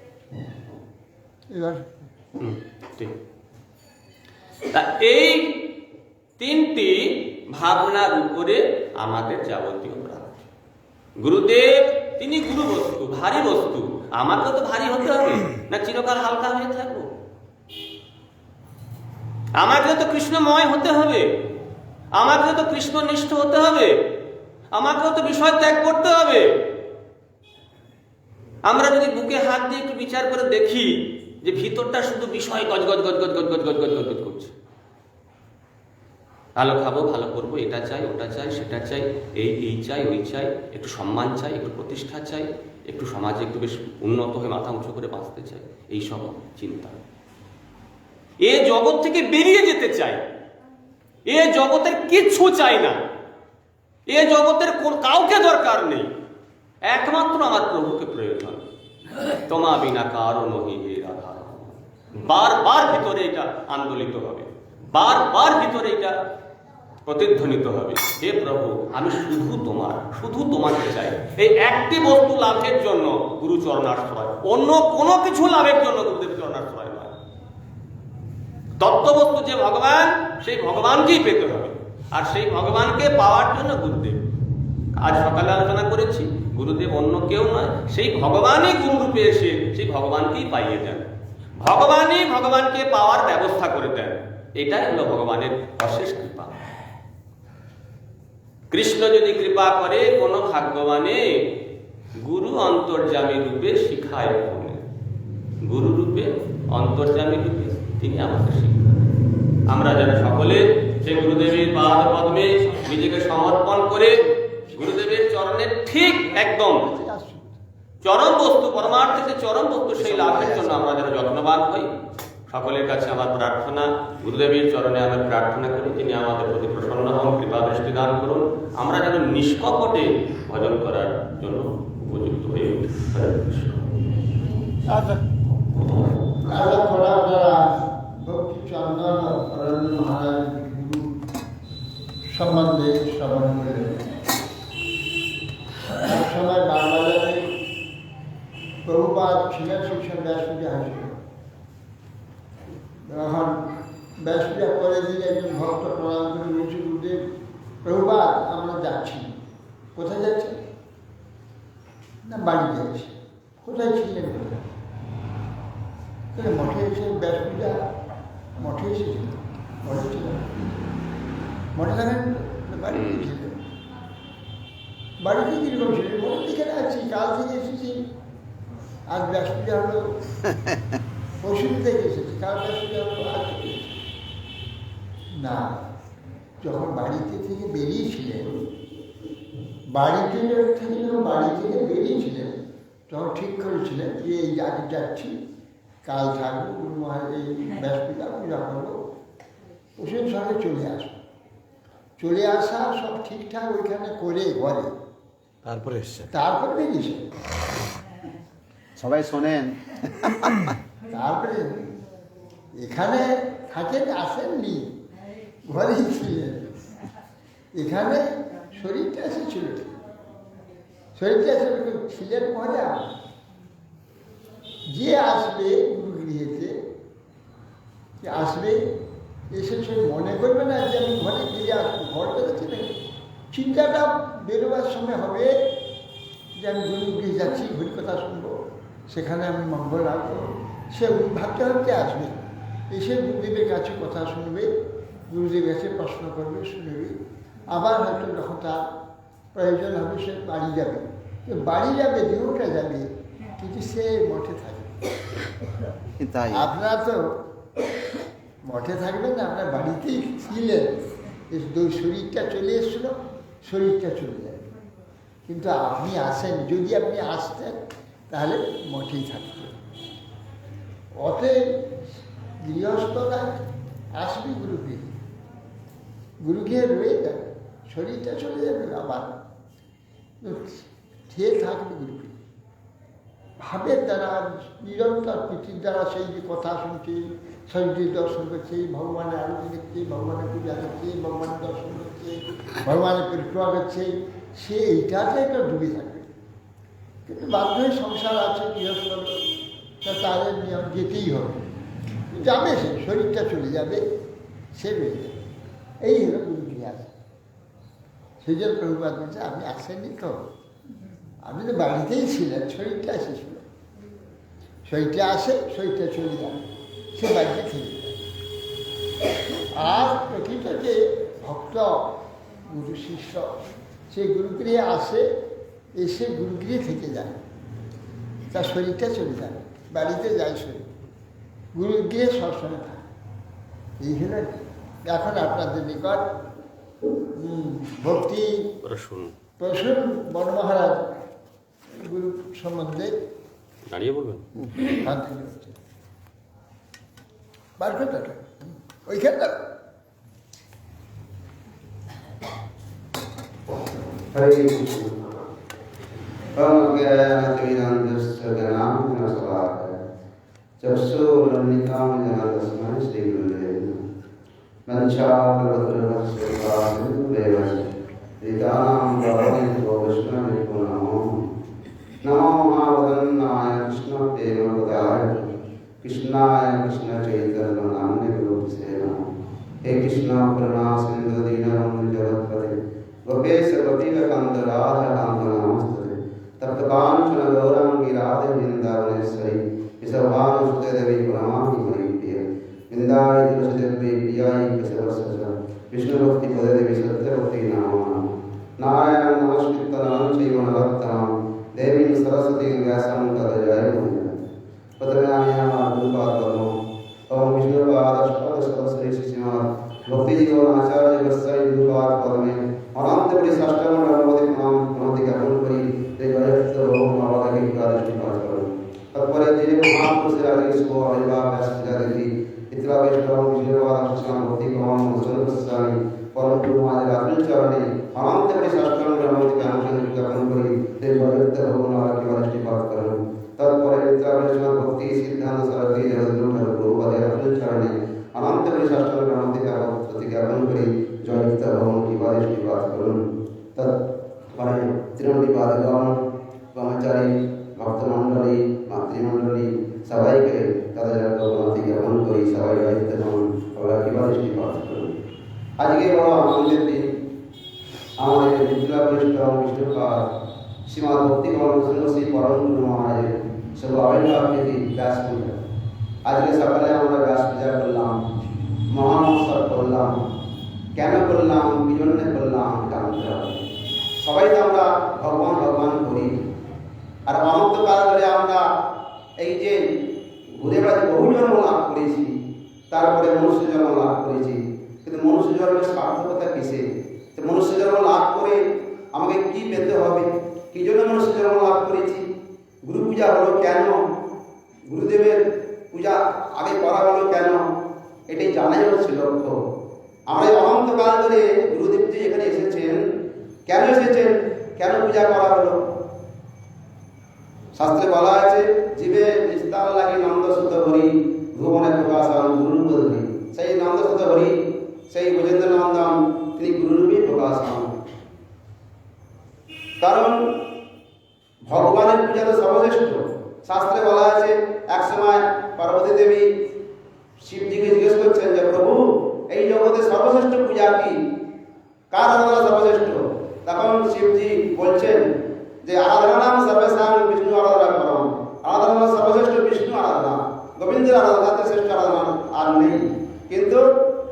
ঠিক। তা এই তিনটি ভাবনার উপরে আমাদের যাবতীয় প্রাপ্তি। গুরুদেব তিনি গুরু বস্তু, ভারী বস্তু। আমাকেও তো ভারী হতে হবে, না চিরকাল হালকা হয়ে থাকবো? আমাকেও তো কৃষ্ণময় হতে হবে, আমাকেও তো কৃষ্ণনিষ্ঠ হতে হবে, আমাকেও তো বিষয় ত্যাগ করতে হবে। আমরা যদি বুকে হাত দিয়ে একটু বিচার করে দেখি যে ভিতরটা শুধু বিষয় গজ গজ গজ গজ গজ গজ গজ গজ গজ করছে। ভালো খাবো, ভালো করবো, এটা চাই, ওটা চাই, সেটা চাই, এই চাই, ওই চাই, একটু সম্মান চাই, একটু প্রতিষ্ঠা চাই, একটু সমাজে একটু বেশ উন্নত হয়ে মাথা উঁচু করে বাঁচতে চাই, এইসব চিন্তা। এ জগৎ থেকে বেরিয়ে যেতে চাই, এ জগতের কিচ্ছু চাই না, এ জগতের কাউকে দরকার নেই, একমাত্র আমার প্রভুকে প্রয়োজন। তোমা বিনা কারো নহি হে রাধা। বারবার ভিতরে এটা আন্দোলিত হবে, বারবার ভিতরে এটা প্রতিধ্বনিত হবে, হে প্রভু আমি শুধু তোমার, শুধু তোমাকে চাই। এই একটি বস্তু লাভের জন্য গুরু চরণাশ্রয়, অন্য কোনো কিছু লাভের জন্য গুরুদেব চরণাশ্রয় নয়। তত্ত্ববস্তু যে ভগবান, সেই ভগবানকেই পেতে হবে, আর সেই ভগবানকে পাওয়ার জন্য গুরুদেব। আজ সকালে আলোচনা করেছি, গুরুদেব অন্য কেউ নয়, সেই ভগবানই গুরুরূপে এসে সেই ভগবানকেই পাইয়ে দেন, ভগবানই ভগবানকে পাওয়ার ব্যবস্থা করে দেন। এটাই হলো ভগবানের অশেষ কৃপা। কৃষ্ণ যদি কৃপা করে কোন ভাগ্যবানে, গুরু অন্তর্যামী রূপে শিখায় মনে। গুরু রূপে, অন্তর্যামী রূপে তিনি আমাকে শিক্ষা দেন। আমরা যেন সকলে সেই গুরুদেবের পাদ পদ্মে নিজেকে সমর্পণ করে গুরুদেবের চরণে ঠিক একদম চরম বস্তু, পরমার্থে চরম বস্তু সেই লাভের জন্য আমরা যেন যত্নবান হই। সকলের কাছে আমার প্রার্থনা, গুরুদেবের চরণে আমার প্রার্থনা করি তিনি আমাদের প্রতি প্রসন্ন হন, কৃপা দৃষ্টি দান করুন, আমরা যেন নিষ্কপটে ভজন করার জন্য উপযুক্ত হয়ে উঠি। হরে কৃষ্ণ। ভক্তি চন্দন অরণ্য মহারাজ গুরু সম্বন্ধে শ্রবণ করে এক সময় বাংলাদেশে প্রভুপাদ ছিলেন, সেই সময় ব্যাসপূজা হয়েছিল। তখন ব্যাসপূজা করে দিয়ে একজন ভক্ত প্রণাম করে বলছে, গুরুদেব প্রভুপাদ আমরা যাচ্ছি। কোথায় যাচ্ছেন? না বাড়ি যাচ্ছি। কোথায় ছিলেন? মঠে এসে ব্যাসপূজা, মঠে এসেছিল, মঠে ছিলেন, মঠে থাকেন, বাড়িতে ছিলেন। বাড়িতে কিরকম ছিলেন? মঠে এখানে আছি, কাল থেকে এসেছি, আজ ব্যাসপূজা হলো, পরশু থেকে এসেছি, কাল ব্যাসপূজা হলো, আজ না। যখন বাড়িতে থেকে বেরিয়েছিলেন, বাড়িতে থেকে যখন বাড়ি থেকে বেরিয়েছিলেন তখন ঠিক করেছিলেন যে এই আজ যাচ্ছি, কাল থাকবো, গুরু মহারাজ এই ব্যাসপূজা পূজা করবো, পশুর সঙ্গে চলে আসো। চলে আসা সব ঠিকঠাক ওইখানে করে ঘরে তারপরে এসছে। তারপরে বেরিয়েছে। সবাই শোনেন। তারপরে এখানে থাকেন, আসেননি, ঘরেই ছিলেন। এখানে শরীরটা এসেছিল, শরীরটা এসে ছিলেন ঘরে। যে আসবে গুরুগৃহেতে, আসবে এসে সে মনে করবে না যে আমি ঘরে ফিরে আসবো। ঘরটা ছিলেন, চিন্তাটা বেরোবার সময় হবে যে আমি গুরুগৃহে যাচ্ছি, হরিকথা শুনবো, সেখানে আমি মঙ্গল লাভ করবো। সে ভাবতে ভাবতে আসবে, এসে গুরুদেবের কাছে কথা শুনবে, গুরুদেবের কাছে প্রশ্ন করবে, শুনবে। আবার হয়তো যখন তার প্রয়োজন হবে সে বাড়ি যাবে। বাড়ি যাবে, দেহটা যাবে, কিন্তু সে মঠে থাকবে। তাই আপনারা তো মঠে থাকবেন না, আপনার বাড়িতেই ছিলেন। শরীরটা চলে এসছিল, শরীরটা চলে যাবে। কিন্তু আপনি আসেন, যদি আপনি আসতেন তাহলে মঠেই থাকতেন। অতএব গৃহস্থরা আসবে গুরুগৃহে, গুরুগৃহে রয়ে যাবে, শরীরটা চলে যাবে, আবার খেয়ে থাকবে গুরুগৃহে। ভাবের দ্বারা, নিরন্তর প্রীতির দ্বারা সেই যে কথা শুনছে, শরীরের দর্শন করছে, ভগবানের আরতি দেখছে, ভগবানের পূজা করছে, ভগবানের দর্শন করছে, ভগবানের পরিক্রমা করছে, সে এইটাতে একটা ডুবে থাকবে। কিন্তু বাধ্য হয়ে সংসার আছে, গৃহস্থ, তা তাদের নিয়ম যেতেই হবে। যাবে, সে শরীরটা চলে যাবে, সে রয়ে যাবে। এই হলো গুরুগৃহে আসে। সেই জন্য প্রভুপাদ বলছে আপনি আসেননি তো, আপনি তো বাড়িতেই ছিলেন, শরীরটা এসেছিল। শরীরটা আসে, শরীরটা চলে যাবে, সে বাড়িতে থেকে যায়। আর প্রকৃত যে ভক্ত গুরু শিষ্য, সে গুরুগৃহে আসে, এসে গুরুগৃহে থেকে যায়, তার শরীরটা চলে যাবে, বাড়িতে যায় শরীর, গুরুগৃহে সবসময় থাকে। এই হলো। এখন আপনাদের নিকট ভক্তি প্রসূন বন মহারাজ গুরু সম্বন্ধে দাঁড়িয়ে বলবেন। বার করতে ওইখানটা হরে কৃষ্ণ। চক্ষুর্মিলিতাং যেন তস্मै শ্রীগুরুবে নমঃ। মঞ্চাকল্পতরুশ্রীকারুদেবস্য ঋতানাং গৌরীভো বিষ্ণুনিভো নমো নমো মহাবদন্নায় কৃষ্ণপ্রেমপদায় কৃষ্ণায় কৃষ্ণচৈতন্যনাম্নে গুরুভ্যে নমঃ। হে কৃষ্ণ করুণা সিন্ধু দীনবন্ধু জগৎপতে গোপেশ গোপীকান্ত রাধাকান্ত নমস্তুতে। তপ্তকাঞ্চন গৌরাঙ্গী রাধে বৃন্দাবনেশ্বরী विसर्वानुसुते देवी प्रणमामि हरिप्रिय वृंदावै तुलसी देवी प्रियाय केशवस्य विष्णु भक्ति पदे देवी सत्य भक्ति नाम नारायण नमस्कृत्य नरं चैव नरोत्तमं देवीं सरस्वतीं व्यासं ततो जयमुदीरये। प्रथमे गुरुपादपद्मो ओम विष्णुपादश्री श्रीमद् भक्ति जीवन आचार्य गोस्वामी गुरुपादपद्मे अनंत कोटि साष्टांग नमोदि प्रणाम प्रणाति ज्ञापन करी ते गणेश भगवान बाबा की एकादशी पाठ करो। तत्पर जे महापुरुष आदि को आविर्भाव व्यासजा देवी इतरा वैष्णव विष्णुवाद कृष्ण भक्ति भगवान मुसलमान गोस्वामी परम गुरु महाराज अपने चरणे अनंत कोटि साष्टांग नमोदि ज्ञापन करी ते गणेश भगवान बाबा की एकादशी पाठ करो। तत्पर इतरा वैष्णव भक्ति सिद्धांत सरस्वती जगद्गुरु गुरुपाद अपने चरणे अनंत कोटि साष्टांग नमोदि ज्ञापन करी जययुक्त भगवान की एकादशी पाठ करो। तत्पर त्रिनोदिपादगण ब्रह्मचारी भक्तमंडली मातृमंडली सबाइके ताদের প্রণতি জ্ঞাপন করি সবাই দায়িত্ব গ্রহণ করা কিভাবে পাঠ করুন। আজকে বড় আনন্দের দিন। আমাদের বিদ্যাপৃষ্ঠ বিষ্ণুপাদ শ্রীমৎ ভক্তি শ্রী পরম গুরু মহারাজের শুভ আবির্ভাব তিথি ব্যাস পূজা। আজকে সকালে আমরা ব্যাস পূজা করলাম, মহামহোৎসব করলাম। কেন করলাম, কি জন্য করলাম জানতে হবে। সবাই তো আমরা ভগবান ভগবান করি, আর অনন্তকাল ধরে আমরা এই যে ঘুরে বেড়াতে বহু জন্ম লাভ করেছি, তারপরে মনুষ্য জন্ম লাভ করেছি। কিন্তু মনুষ্য জন্মের সার্থকতা কিসে? তো মনুষ্য জন্ম লাভ করে আমাকে কি পেতে হবে? কি জন্য মনুষ্য জন্ম লাভ করেছি? গুরু পূজা হলো কেন? গুরুদেবের পূজা আগে করা হলো কেন? এটাই জানাই হচ্ছে লক্ষ্য। আমরা এই অনন্তকাল ধরে গুরুদেবজি এখানে এসেছেন, কেন এসেছেন, কেন পূজা করা হলো? শাস্ত্রে বলা আছে, জীবে নিস্তার লাগি নন্দসুত হরি ভুবনে প্রকাশন গুরুরূপ ধরি। সেই নন্দসুত হরি, সেই ব্রজেন্দ্র নন্দন, তিনি গুরুরূপে প্রকাশ হন। কারণ ভগবানের পূজা তো সর্বশ্রেষ্ঠ। শাস্ত্রে বলা আছে, এক সময় পার্বতী দেবী শিবজিকে জিজ্ঞেস করছেন যে প্রভু, এই জগতে সর্বশ্রেষ্ঠ পূজা কি, কার আরাধনা সর্বশ্রেষ্ঠ? তখন শিবজি বলছেন যে আরাধনা নাম সর্বেশাং বিষ্ণু আরাধনা করম। আরাধনা সর্বশ্রেষ্ঠ বিষ্ণু আরাধনা, গোবিন্দের আরাধনা শ্রেষ্ঠ আরাধনা আর নেই। কিন্তু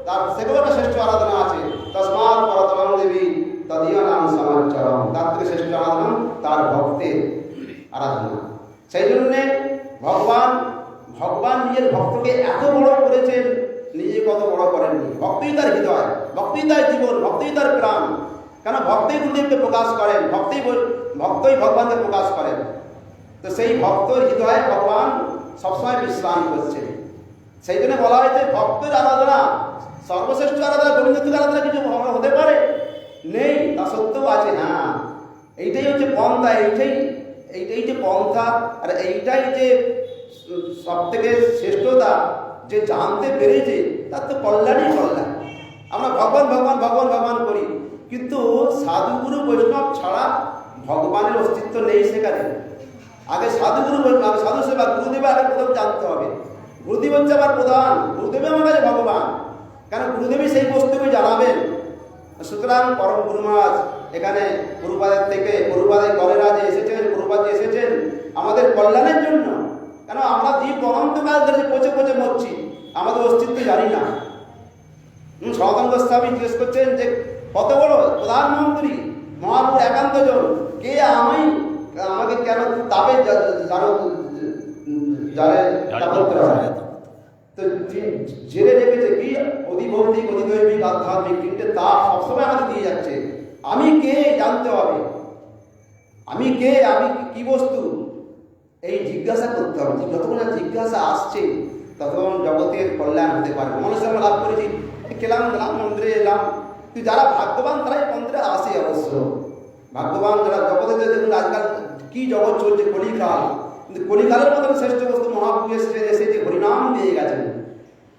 তার সেগুলোটা শ্রেষ্ঠ আরাধনা আছে, তসমাৎ পরতরং দেবী তদীয় নাম সমাচরম। তার থেকে শ্রেষ্ঠ আরাধনা তার ভক্তের আরাধনা। সেই জন্যে ভগবান নিজের ভক্তকে এত বড় করেছেন, নিজে কত বড় করেননি। ভক্তই তার হৃদয়, ভক্তই তার জীবন, ভক্তই তার প্রাণ। কেন ভক্তই গুরুদেবকে প্রকাশ করেন, ভক্তই ভগবানকে প্রকাশ করেন। তো সেই ভক্তর হৃদয়ে ভগবান সবসময় বিশ্রাম করছেন। সেই জন্য বলা হয়েছে ভক্তের আরাধনা সর্বশ্রেষ্ঠ আরাধনা। গোবিন্দের আরাধনা কিছু হতে পারে? নেই, তা সত্ত্বেও আছে। হ্যাঁ, এইটাই হচ্ছে পন্থা, এইটাই যে পন্থা, আর এইটাই যে সব থেকে শ্রেষ্ঠতা। যে জানতে পেরেছে তার তো কল্যাণই কল্যাণ। আমরা ভগবান ভগবান ভগবান ভগবান করি, কিন্তু সাধুগুরু বৈষ্ণব ছাড়া ভগবানের অস্তিত্ব নেই সেখানে। আগে সাধুগুরু বৈষ্ণব, সাধু সেবা, গুরুদেব আগে প্রথম জানতে হবে। গুরুদেব হচ্ছে আমার প্রধান, গুরুদেবী আমার কাছে ভগবান। কেন গুরুদেবী সেই বস্তুকে জানাবেন। সুতরাং পরম গুরু মহারাজ এখানে গুরুপাদের থেকে, গুরুপাদের গরেরা যে এসেছেন, গুরুপাদ যে এসেছেন আমাদের কল্যাণের জন্য। কেন আমরা জীব অনন্তকাল ধরে পচে পচে মরছি, আমাদের অস্তিত্ব জানি না। সনাতন গোস্বামী জিজ্ঞেস করছেন যে কত বড় প্রধানমন্ত্রী, মহাপুর একান্তজন, কে আমাকে কেন তাপে তো জেনে রেখেছে কি অধিভৌতিক অধিদৈবিক আধ্যাত্মিক তিনটে তাপ সবসময় আমাদের দিয়ে যাচ্ছে। আমি কে জানতে হবে, আমি কে, আমি কি বস্তু, এই জিজ্ঞাসা করতে হবে। যতক্ষণ জিজ্ঞাসা আসছে তখন জগতের কল্যাণ হতে পারে। মানুষ আমরা লাভ করেছি, গেলাম মন্দিরে এলাম, কিন্তু যারা ভাগ্যবান তারাই মন্দিরে আসে। অবশ্য ভাগ্যবান যারা জগতে, দেখুন আজকাল কি জগৎ চলছে, কলিকাল, কিন্তু কলিকালের মতন শ্রেষ্ঠ বস্তু মহাপুরুষ এসে যে হরিনাম দিয়ে গেছেন,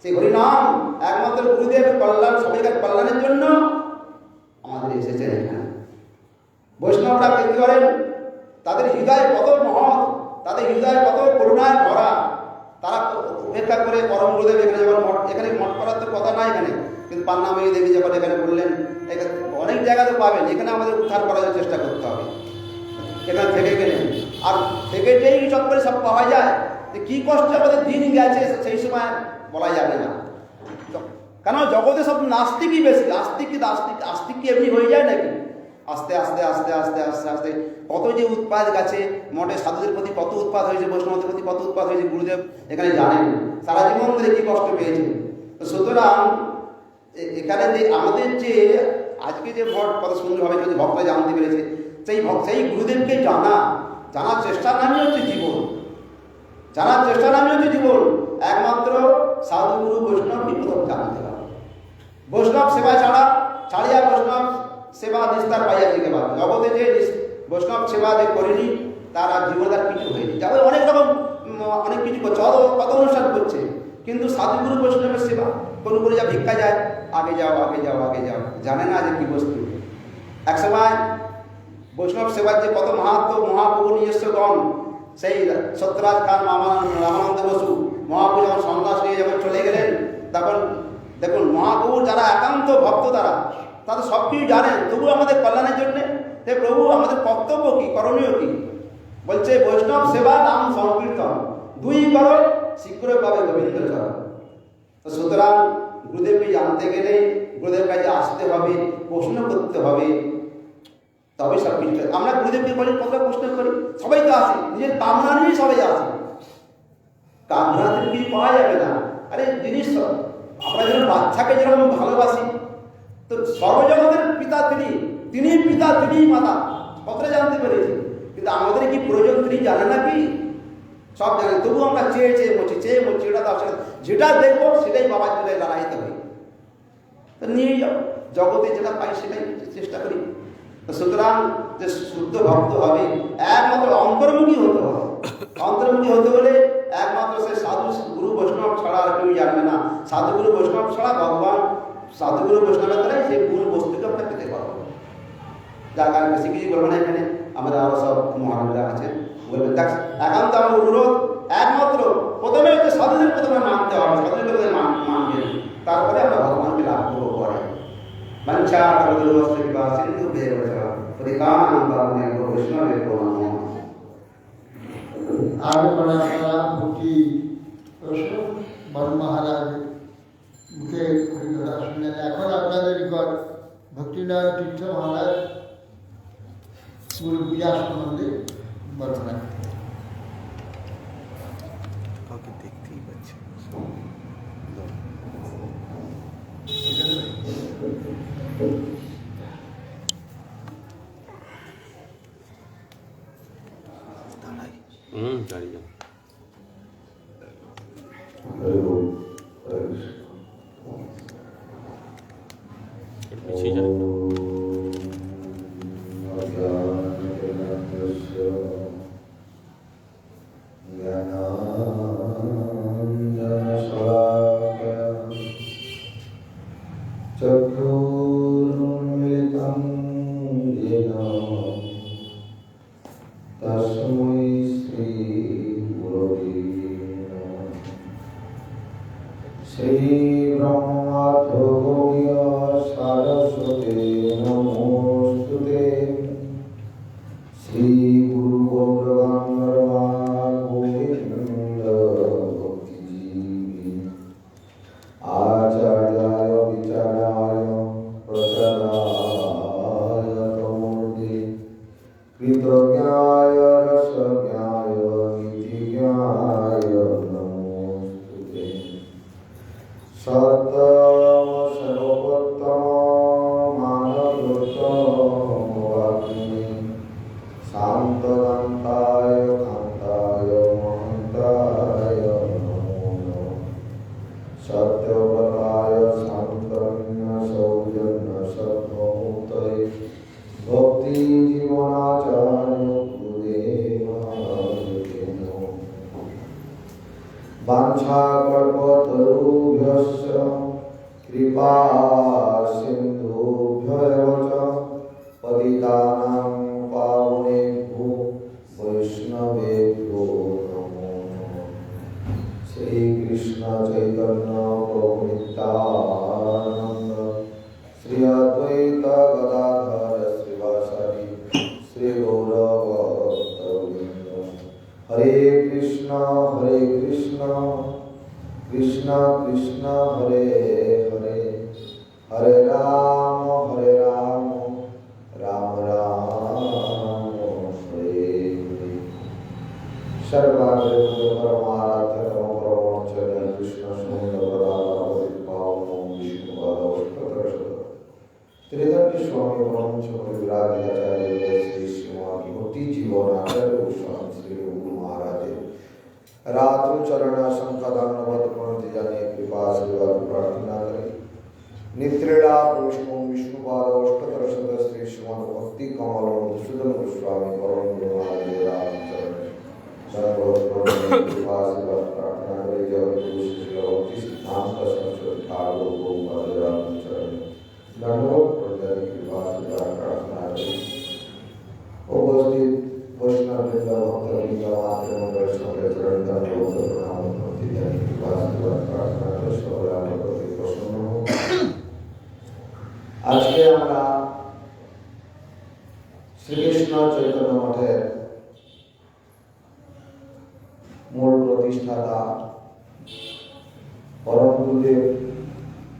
সেই হরিনাম একমাত্র গুরুদেবের কল্যাণ, সবাইকার কল্যাণের জন্য আমাদের এসেছেন এখানে। বৈষ্ণবরা কি করেন, তাদের হৃদয় কত মহৎ, তাদের হৃদয় কত করুণায় ভরা। তারা উপেক্ষা করে পরম গুরুদেব এখানে যখন এখানে মঠ করার তো কথা না এখানে, কিন্তু পান্নাময়ী দেবী যখন এখানে বললেন, অনেক জায়গাতে পাবেন, এখানে আমাদের উদ্ধার করার চেষ্টা করতে হবে। এখানে থেকে গেলেন, আর থেকে যেই সব করে সব পাওয়া যায়, যে কী কষ্টে আমাদের দিন গেছে সেই সময় বলা যাবে না। কেন জগতে সব নাস্তিকই বেশি। আস্তিক কি এমনি হয়ে যায় নাকি? আস্তে আস্তে আস্তে আস্তে আস্তে আস্তে কত যে উৎপাদ গেছে, মঠে সাধুদের প্রতি কত উৎপাদ হয়েছে, বৈষ্ণবদের প্রতি কত উৎপাদ হয়েছে, গুরুদেব এখানে জানেন সারা জীবন ধরে কী কষ্ট পেয়েছে। তো সুতরাং এখানে যে আমাদের যে আজকে যে মঠ কত সুন্দরভাবে যদি ভক্তরা জানতে পেরেছে, সেই গুরুদেবকে জানার চেষ্টার নামই হচ্ছে জীবন। জানার চেষ্টার নামই হচ্ছে জীবন। একমাত্র সাধুগুরু বৈষ্ণবকে প্রথম জানতে হবে। বৈষ্ণব সেবা ছাড়িয়া বৈষ্ণব সেবা নিস্তার পাইয়া দিতে পারে। জগতে যে বৈষ্ণব সেবা যে করেনি তার আর জীবনদার কিছু হয়নি। যাদের অনেক রকম অনেক কিছু করছে, কত অনুষ্ঠান করছে, কিন্তু সাধুগুরু বৈষ্ণবের সেবা কোনো করে যা ভিক্ষা যায়, আগে যাও আগে যাও আগে যাও, জানে না যে কী বস্তু। একসময় বৈষ্ণব সেবার যে কত মাহাত্ম, মহাপ্রভু নিজস্বগণ, সেই সত্যরাজ খান, রামানন্দ বসু মহাপ্রভু যখন সন্ন্যাস নিয়ে যখন চলে গেলেন, তখন দেখুন মহাপ্রভুর যারা একান্ত ভক্ত তারা সব কিছু জানেন, তবু আমাদের কল্যাণের জন্যে হে প্রভু আমাদের কর্তব্য কী, করণীয় কী? বলছে বৈষ্ণব সেবা নাম সংকীর্তন, দুই করো শীঘ্র পাবে গোবিন্দ চরণ। তো সুতরাং গুরুদেবকে জানতে গেলে গুরুদেবের কাছে আসতে হবে, প্রশ্ন করতে হবে, তবে সব কিছু। আমরা গুরুদেবকে বলি কত প্রশ্ন করি, সবাই তো আসে, নিজের কামনা নিয়েই সবাই আসে, কামনা থেকে কিছু পাওয়া যাবে না। আরে জিনিস আমরা যেন বাচ্চাকে যেরকম ভালোবাসি, তো সর্বজগতের পিতা তিনি পিতা তিনি মাতা, কতটা জানতে পেরেছি, কিন্তু আমাদের কি প্রয়োজন তিনি জানেন না কি? সব জানেন, তবু আমরা চেয়ে মরছি, এটা তো আসলে যেটা দেখবো সেটাই বাবার জন্য লড়াইতে হবে। তো নিয়ে যাও, জগতে যেটা পাই সেটাই চেষ্টা করি। তো সুতরাং যে শুদ্ধ ভক্ত হবে একমাত্র অন্তর্মুখী হতে হবে। অন্তর্মুখী হতে হলে একমাত্র সে সাধু গুরু বৈষ্ণব ছাড়া আর কেউ জানবে না। সাধু গুরু বৈষ্ণব ছাড়া ভগবান, সাধু গুরু বৈষ্ণবের দ্বারাই সেই গুরু বস্তুকে আমরা পেতে পারবো। যার কারণে বেশি কিছু বলবো না, এখানে আমাদের আরো সব মহারাজরা আছেন বলবেন। দেখ একান্ত আমার অনুরোধ, একমাত্র প্রথমে হচ্ছে সাধুদের প্রথমে মানতে হবে, সাধুদের প্রথমে মানবেন, তারপরে আমরা ভগবানকে লাভ করবো পরে। মঞ্চা করদুরবস্তি বা সিন্ধু বেবচা পরিকান বাবনে বৈষ্ণবে প্রণাম। আর আপনারা ভক্তি প্রশ্ন বড় মহারাজ মুখে হরিকথা শুনলেন। এখন আপনাদের নিকট ভক্তিনারায়ণ তীর্থ মহারাজ গুরু পূজা সম্বন্ধে বর্ণনা। কাউকে দেখতেই পাচ্ছি না। দাঁড়িয়ে যান। একটু পিছিয়ে যান। চক্ষুর্মিলিতং येन তস্मै শ্রী গুরবে নমঃ। শ্রী ব্রহ্মাধ্বগৌড়ীয় সারস্বতে নমোস্তুতে। শ্রী গুরু গৌরবাঙ্গরমা গোবিন্দ ভক্তিজীবী আচার্যায় বিচারায় প্রচারায় তমূর্তে কৃতজ্ঞায় রসজ্ঞায় নীতিজ্ঞায় নমোস্তুতে। সত্যম সর্বোত্তম মানবোত্তম বাগ্মী শান্তদান্তায় কান্তায় মহান্তায় নমো নমঃ। সত্যব্রতায় শান্তন্য সৌজন্য সর্বভূতয়ে ভক্তি জীবনাচার্য গুরুদেবায় নমঃ। বাঞ্ছাকল্পতরুভ্যশ্চ কৃপা সিন্ধুভ্য এব চ পতিতানাং পাবনেভ্যো বৈষ্ণবেভ্যো নমো নমঃ। শ্রী কৃষ্ণ চৈতন্য প্রভু নিত্যানন্দ শ্রী অদ্বৈত গদাধর শ্রীবাসাদি শ্রী গৌরভক্তবৃন্দ। হরে কৃষ্ণ কৃষ্ণ কৃষ্ণ হরে হরে, হরে রাম রাম রাম হরে হরে। सर्वाग्रे परमाराध्य परमोच्चय कृष्ण सुंदर पावन विष्णुपाद त्रिदंड स्वामी ब्रह्मच विराजाचार्य श्री श्रीमान भक्ति जीवन आचार्य गोस्वामी श्री गुरु महाराज रात्रु चरण संकदान पंथ जाने कृपा सेवा प्रार्थना करें। नित्रेला विष्णु विष्णुपाद अष्टोत्तर शत श्री श्रीमान भक्ति कमल मधुसूदन गोस्वामी परम गुरु महाराज रामचरण प्रार्थना करे। जब भक्ति सिद्धांत संस्कृत ठाकुर को रामचरण दंडवत प्रजाति कृपा से प्रार्थना करे। उपस्थित वैष्णव वृंद भक्तवृंद मात्र वैष्णव के चरण दंडवत प्रणाम करते जाने कृपा से प्रार्थना करे। सब राम प्रति प्रसन्न हो। आज के আমরা শ্রীকৃষ্ণ চৈতন্য মঠের মূল প্রতিষ্ঠাতা পরম গুরুদেব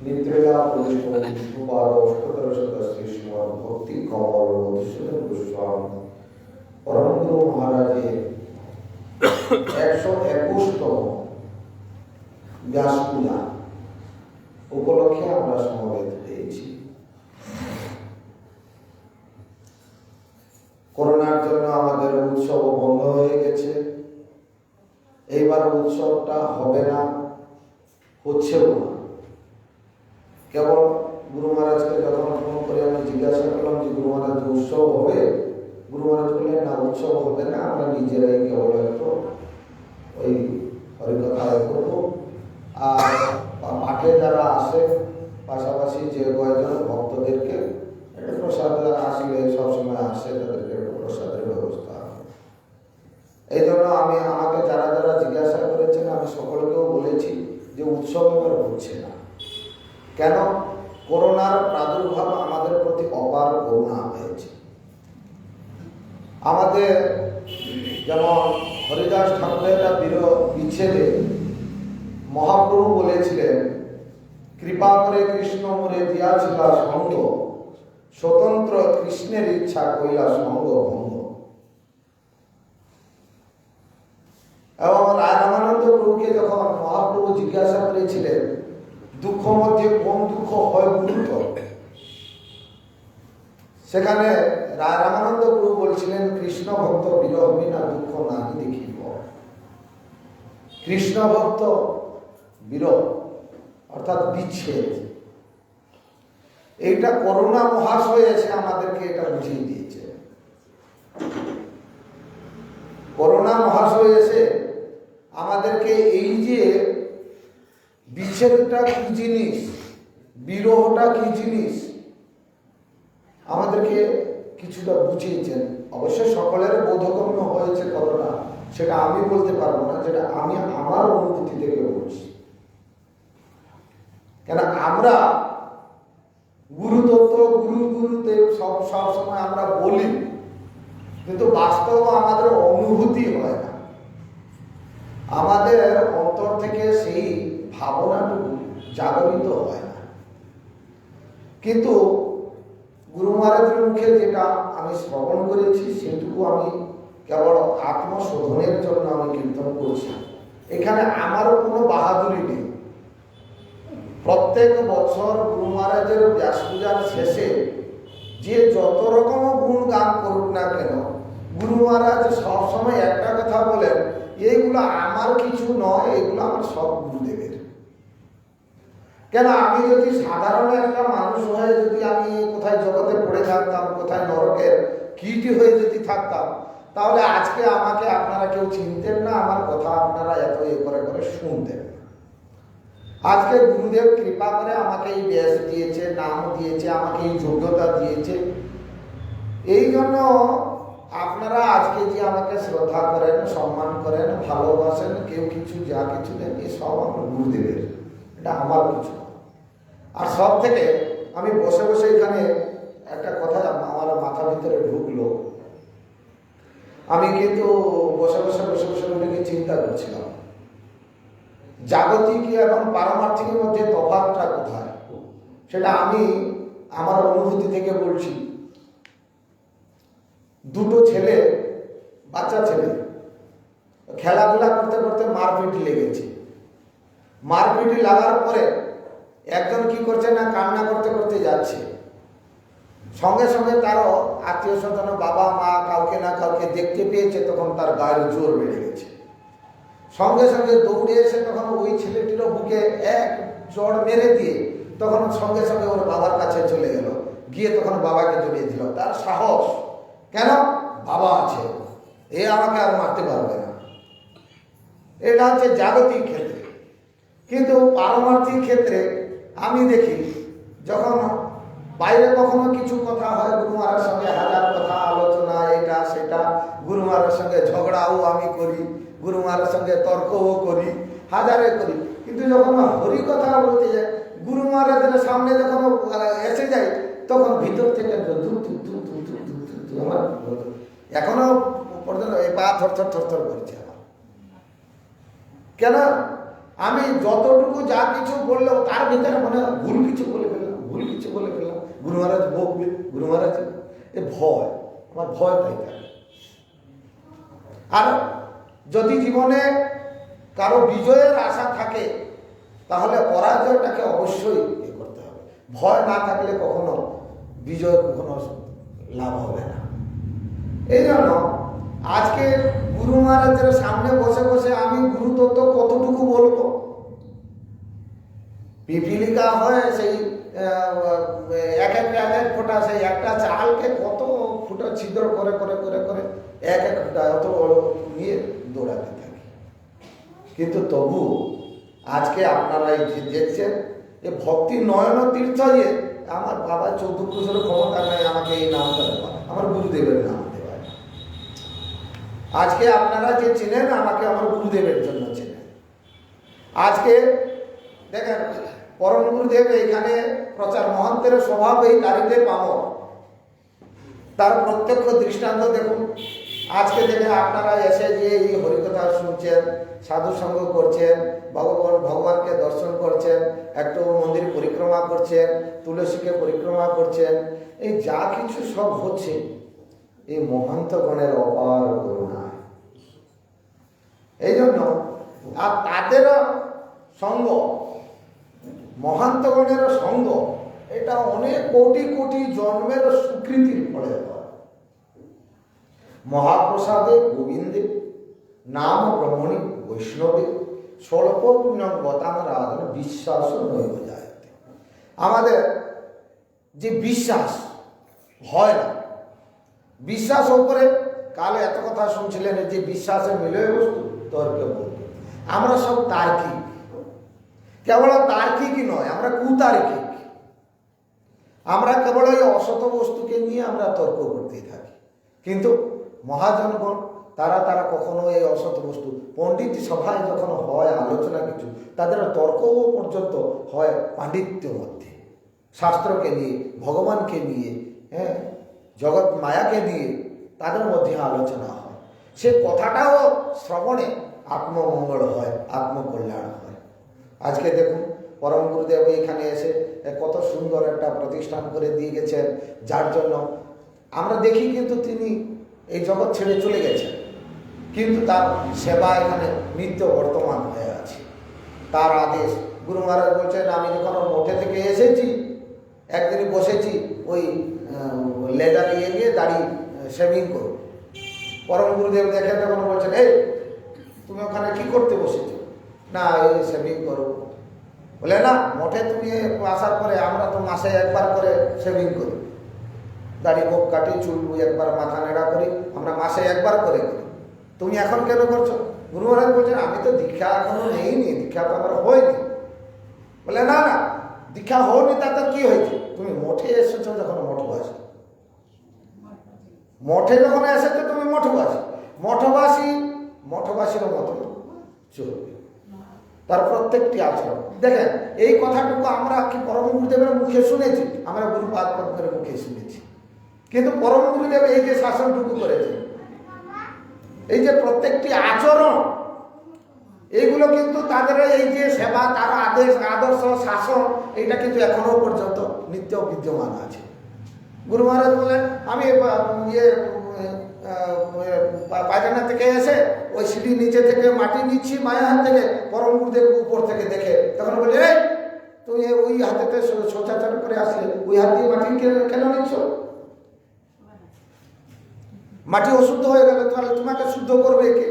নিত্রেলা প্রতিষ্ঠা বিষ্ণুপাদ অষ্টোত্তর শত শ্রী শ্রীমান ভক্তি কমল মধুসূদন গোস্বামী পরম গুরু মহারাজের 121তম ব্যাস পূজা উপলক্ষে আমরা সমবেত হয়েছি। করোনার জন্য আমাদের উৎসব বন্ধ হয়ে গেছে। এইবার উৎসবটা হবে না, হচ্ছেও না। কেবল উৎসব হবে। গুরু মহারাজ বললেন না, উৎসব হবে না, আমরা নিজেরাই কেবল একটু ওই হরিকথা করবো। আর মাঠে যারা আসে পাশাপাশি যে কয়েকজন ভক্তদেরকে একটা প্রসাদ আসলে সবসময় আসে তাদেরকে একটু প্রসাদের ব্যবস্থা হবে। এই জন্য আমাকে যারা যারা জিজ্ঞাসা করেছেন আমি সকলকেও বলেছি যে উৎসব এবার হচ্ছে না। কেন? করোনার প্রাদুর্ভাব আমাদের প্রতি অপার করুণা হয়েছে। আমাদের যেমন হরিদাস ঠাকুরের বিচ্ছেদে মহাপ্রভু বলেছিলেন, কৃপা করে কৃষ্ণ মোরে দিয়াছিল সঙ্গ, স্বতন্ত্র কৃষ্ণের ইচ্ছা কইলা সঙ্গ ভঙ্গ। এবং রায় রামানন্দ প্রভুকে যখন মহাপ্রভু জিজ্ঞাসা করেছিলেন দুঃখ মধ্যে কোন দুঃখ হয় গুরুতর, সেখানে রায় রামানন্দ প্রভু বলছিলেন কৃষ্ণ ভক্ত বিরহ বিনা দুঃখ নাহি দেখিব। কৃষ্ণ ভক্ত বিরহ অর্থাৎ বিচ্ছেদ, এইটা করুণা মহাশয় এসে আমাদেরকে এটা বুঝিয়ে দিয়েছে। করুণা মহাশয় এসে আমাদেরকে এই যে বিচ্ছেদটা কি জিনিস, বিরহটা কি জিনিস, আমাদেরকে কিছুটা বুঝিয়েছেন। অবশ্যই সকলের বোধগম্য হয়েছে কতটা সেটা আমি বলতে পারবো না, যেটা আমি আমার অনুভূতি থেকে বলছি। কেন আমরা গুরুতত্ত্ব গুরুদেব সব সময় আমরা বলি, কিন্তু বাস্তব আমাদের অনুভূতি হয় না, আমাদের অন্তর থেকে সেই ভাবনাটুকু জাগরিত হয় না। কিন্তু গুরু মহারাজের মুখে যেটা আমি শ্রবণ করেছি সেটুকু আমি কেবল আত্মশোধনের জন্য আমি কীর্তন করছি। এখানে আমারও কোনো বাহাদুরি নেই। প্রত্যেক বছর গুরু মহারাজের ব্যাস পূজার শেষে যে যত রকম গুণ গান করুক না কেন, গুরু মহারাজ সবসময় একটা কথা বলেন, এইগুলো আমার কিছু নয়, এগুলো আমার সব গুরুদেবের। কেন? আমি যদি সাধারণ একটা মানুষ হয়ে যদি আমি কোথায় জগতে পড়ে থাকতাম, কোথায় নরকের কীট হয়ে যদি থাকতাম, তাহলে আজকে আমাকে আপনারা কেউ চিনতেন না, আমার কথা আপনারা এত করে শুনতেন না। আজকে গুরুদেব কৃপা করে আমাকে এই ব্যাস দিয়েছে, নাম দিয়েছে, আমাকে এই যোগ্যতা দিয়েছে। এই জন্য আপনারা আজকে যে আমাকে শ্রদ্ধা করেন, সম্মান করেন, ভালোবাসেন, কেউ কিছু যা কিছু দেন, এই সব আমার গুরুদেবের, এটা আমার কিছু। আর সব থেকে আমি বসে বসে এখানে একটা কথা আমার মাথার ভিতরে ঢুকলো, আমি কিন্তু বসে বসে ওটাকে চিন্তা করছিলাম, জাগতিক এবং পারমার্থিকের মধ্যে তফাৎটা কোথায়, সেটা আমি আমার অনুভূতি থেকে বলছি। দুটো ছেলে, বাচ্চা ছেলে, খেলাধুলা করতে করতে মারপিট লেগেছে। মারপিট লাগার পরে একজন কি করছে না, কান্না করতে করতে যাচ্ছে, সঙ্গে সঙ্গে তারও আত্মীয় স্বজন, বাবা মা কাউকে না কাউকে দেখতে পেয়েছে, তখন তার গায়ের জোর বেড়ে গেছে। সঙ্গে সঙ্গে দৌড়ে এসে তখন ওই ছেলেটিরও বুকে এক চড় মেরে দিয়ে তখন সঙ্গে সঙ্গে ওর বাবার কাছে চলে গেল, গিয়ে তখন বাবাকে জড়িয়ে দিল। তার সাহস, কেন? বাবা আছে, এ আমাকে আর মারতে পারবে না। এটা হচ্ছে জাগতিক ক্ষেত্রে। কিন্তু পারমার্থিক ক্ষেত্রে আমি দেখি, যখন বাইরে কখনো কিছু কথা হয়, গুরু মহারাজের সঙ্গে হাজার কথা আলোচনা, এটা সেটা, গুরু মহারাজের সঙ্গে ঝগড়াও আমি করি, গুরু মহারাজের সঙ্গে তর্কও করি, হাজারে করি। কিন্তু যখন হরি কথা বলতে যাই, গুরু মহারাজের সামনে যখন এসে যাই, তখন ভিতর থেকে আমার এখনো পর্যন্ত এই পা থরথর করছে আমার। কেন? আমি যতটুকু যা কিছু বললেও তার ভিতরে মনে হয় ভুল কিছু বলে ফেললাম, গুরু মহারাজ বকবে, গুরু মহারাজ, এ ভয়, আমার ভয় তাই থাকে। আর যদি জীবনে কারো বিজয়ের আশা থাকে, তাহলে পরাজয়টাকে অবশ্যই করতে হবে। ভয় না থাকলে কখনো বিজয় কখনো লাভ হবে না। এই জন্য আজকে গুরু মহারাজের সামনে বসে বসে আমি গুরুতত্ত্ব কতটুকু বলবো? পিপিলিকা হয় সেই এক এক ফোঁটা, সেই একটা চালকে কত একটা ছিদ্র করে করে করে করে এক একটা অত বড় নিয়ে দৌড়াতে থাকি। কিন্তু তবু আজকে আপনারা এই যে দেখছেন এ ভক্তি নয়ন তীর্থ যে আমার বাবা 14 বছরের ক্ষমতা নাই আমাকে এই নামটা দেওয়া, আমার গুরুদেবের নাম দেওয়া। আজকে আপনারা যে চেনেন আমাকে আমার গুরুদেবের জন্য চেনেন। আজকে দেখেন পরম গুরুদেব এখানে প্রচার মহন্তের স্বভাব এই গাড়িতে পাবো, তার প্রত্যক্ষ দৃষ্টান্ত দেখুন। আজকে দেখে আপনারা এসে যে এই হরিকথা শুনছেন, সাধু সঙ্গ করছেন, ভগবানকে দর্শন করছেন, একটু মন্দির পরিক্রমা করছেন, তুলসীকে পরিক্রমা করছেন, এই যা কিছু সব হচ্ছে এই মহন্তগণের অপার করুণা। এই জন্য আর তাদেরও সঙ্গ, মহান্তগণের সঙ্গ, এটা অনেক কোটি কোটি জন্মের স্বীকৃতির ফলে হয়। মহাপ্রসাদে গোবিন্দে নাম ব্রহ্মণী বৈষ্ণবে স্বল্প পুণ্যগতাম রাধন বিশ্বাস নৈব জায়তে। আমাদের যে বিশ্বাস হয় না, বিশ্বাস উপরে কালে এত কথা শুনছিলেন যে বিশ্বাসে মিলে বস্তু তর্কে বলতো। আমরা সব তার্কিক, কেবল তার্কিকই নয়, আমরা কুতার্কিক। আমরা কেবল এই অসত বস্তুকে নিয়ে আমরা তর্ক করতেই থাকি। কিন্তু মহাজনগণ তারা কখনো এই অসত বস্তু, পণ্ডিত সভায় যখন হয় আলোচনা কিছু, তাদের তর্কও পর্যন্ত হয় পাণ্ডিত্যের মধ্যে, শাস্ত্রকে নিয়ে, ভগবানকে নিয়ে, হ্যাঁ, জগৎ মায়াকে নিয়ে তাদের মধ্যে আলোচনা হয়। সে কথাটাও শ্রবণে আত্মমঙ্গল হয়, আত্মকল্যাণ হয়। আজকে দেখুন পরম গুরুদেব এখানে এসে কত সুন্দর একটা প্রতিষ্ঠান করে দিয়ে গেছেন, যার জন্য আমরা দেখি কিন্তু তিনি এই জগৎ ছেড়ে চলে গেছেন, কিন্তু তার সেবা এখানে নিত্য বর্তমান হয়ে আছে। তার আদেশ গুরু মহারাজ বলছেন, আমি যখন মঠে থেকে এসেছি একদিন বসেছি, ওই লেদা নিয়ে গিয়ে দাড়ি শেভিং করো। পরম গুরুদেব দেখে তখন বলছেন, এই তুমি ওখানে কি করতে বসেছো? না এই শেভিং করো। বলে না, মঠে তুমি আসার পরে আমরা তো মাসে একবার করে শেভিং করি, দাড়ি মুখ কাটি, চুল একবার মাথা নেড়া করি, আমরা মাসে একবার করে করি, তুমি এখন কেন করছো? গুরু মহারাজ বলছেন, আমি তো দীক্ষা এখনো নেইনি, দীক্ষা তো আমার হয়নি। বলে না না, দীক্ষা হয়নি তাতে কি হয়েছে? তুমি মঠে এসেছো যখন মঠবাসী, মঠে যখন এসেছো তুমি মঠবাসী, মঠবাসীর মতো চলবে তার প্রত্যেকটি আচরণ। দেখেন এই কথাটুকু আমরা কি পরম গুরুদেবের মুখে শুনেছি? আমরা গুরুপাদ পদ্মের মুখে শুনেছি। কিন্তু পরম গুরুদেব এই যে শাসনটুকু করেছে, এই যে প্রত্যেকটি আচরণ, এইগুলো কিন্তু তাদের এই যে সেবা, তার আদেশ, আদর্শ, শাসন, এটা কিন্তু এখনো পর্যন্ত নিত্য বিদ্যমান আছে। গুরু মহারাজ বলেন, আমি পায়খানা থেকে এসে ওই সিঁড়ি নিচে থেকে মাটি নিচ্ছি মায়ের হাত থেকে, পরম গুরুদেব উপর থেকে দেখে তখন বলে, এই তুমি ওই হাতেতে শৌচাচার করে আসলে ওই হাত দিয়ে মাটি কেন নিচ্ছ? মাটি অশুদ্ধ হয়ে গেলে তাহলে তোমাকে শুদ্ধ করবে কে?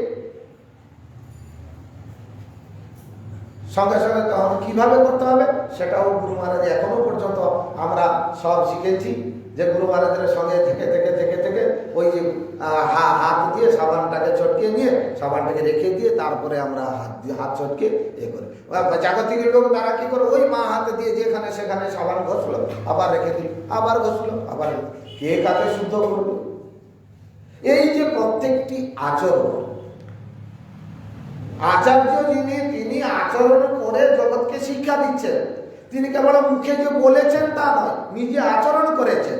সঙ্গে সঙ্গে তখন কিভাবে করতে হবে সেটাও গুরু মহারাজ এখনো পর্যন্ত আমরা সব শিখেছি। যে গুরু মহারাজের সঙ্গে থেকে থেকে থেকে থেকে ওই যে হাত দিয়ে সাবানটাকে চটকিয়ে নিয়ে সাবানটাকে রেখে দিয়ে তারপরে আমরা হাত চটকে করি। জাগতিক লোক তারা কি করে, ওই মা হাতে দিয়ে যেখানে সেখানে সাবান ঘষলো, আবার রেখে দিল, আবার ঘষলো, আবার কে কাকে শুদ্ধ করবে? এই যে প্রত্যেকটি আচরণ, আচার্য যিনি, তিনি আচরণ করে জগৎকে শিক্ষা দিচ্ছেন। তিনি কেবল মুখে যে বলেছেন তা নয়, নিজে আচরণ করেছেন।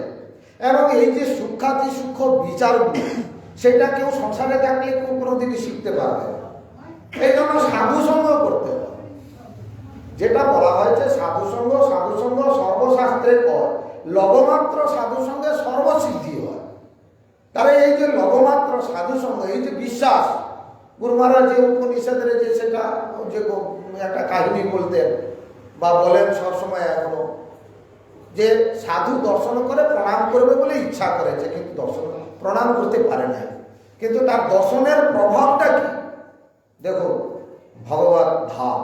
এবং এই যে সূক্ষ্মাতি সূক্ষ্ম বিচারগুলো, সেটা কেউ সংসারে থাকলে কেউ কোনোদিনই শিখতে পারবে না। এই জন্য সাধুসঙ্গ করতে হবে। যেটা বলা হয়েছে সাধুসঙ্গ, সাধুসঙ্গ সর্বশাস্ত্রের পর, লবমাত্র সাধুসঙ্গে সর্বসিদ্ধি হয়। তাহলে এই যে লবমাত্র সাধুসঙ্গ, এই যে বিশ্বাস, গুরু মহারাজ যে উপনিষদের যে সেটা যে একটা কাহিনী বলতেন বা বলেন সবসময় এখনো, যে সাধু দর্শন করে প্রণাম করবে বলে ইচ্ছা করেছে, কিন্তু দর্শন প্রণাম করতে পারে না। কিন্তু তার দর্শনের প্রভাবটা কি? দেখো, ভগবত ধাম,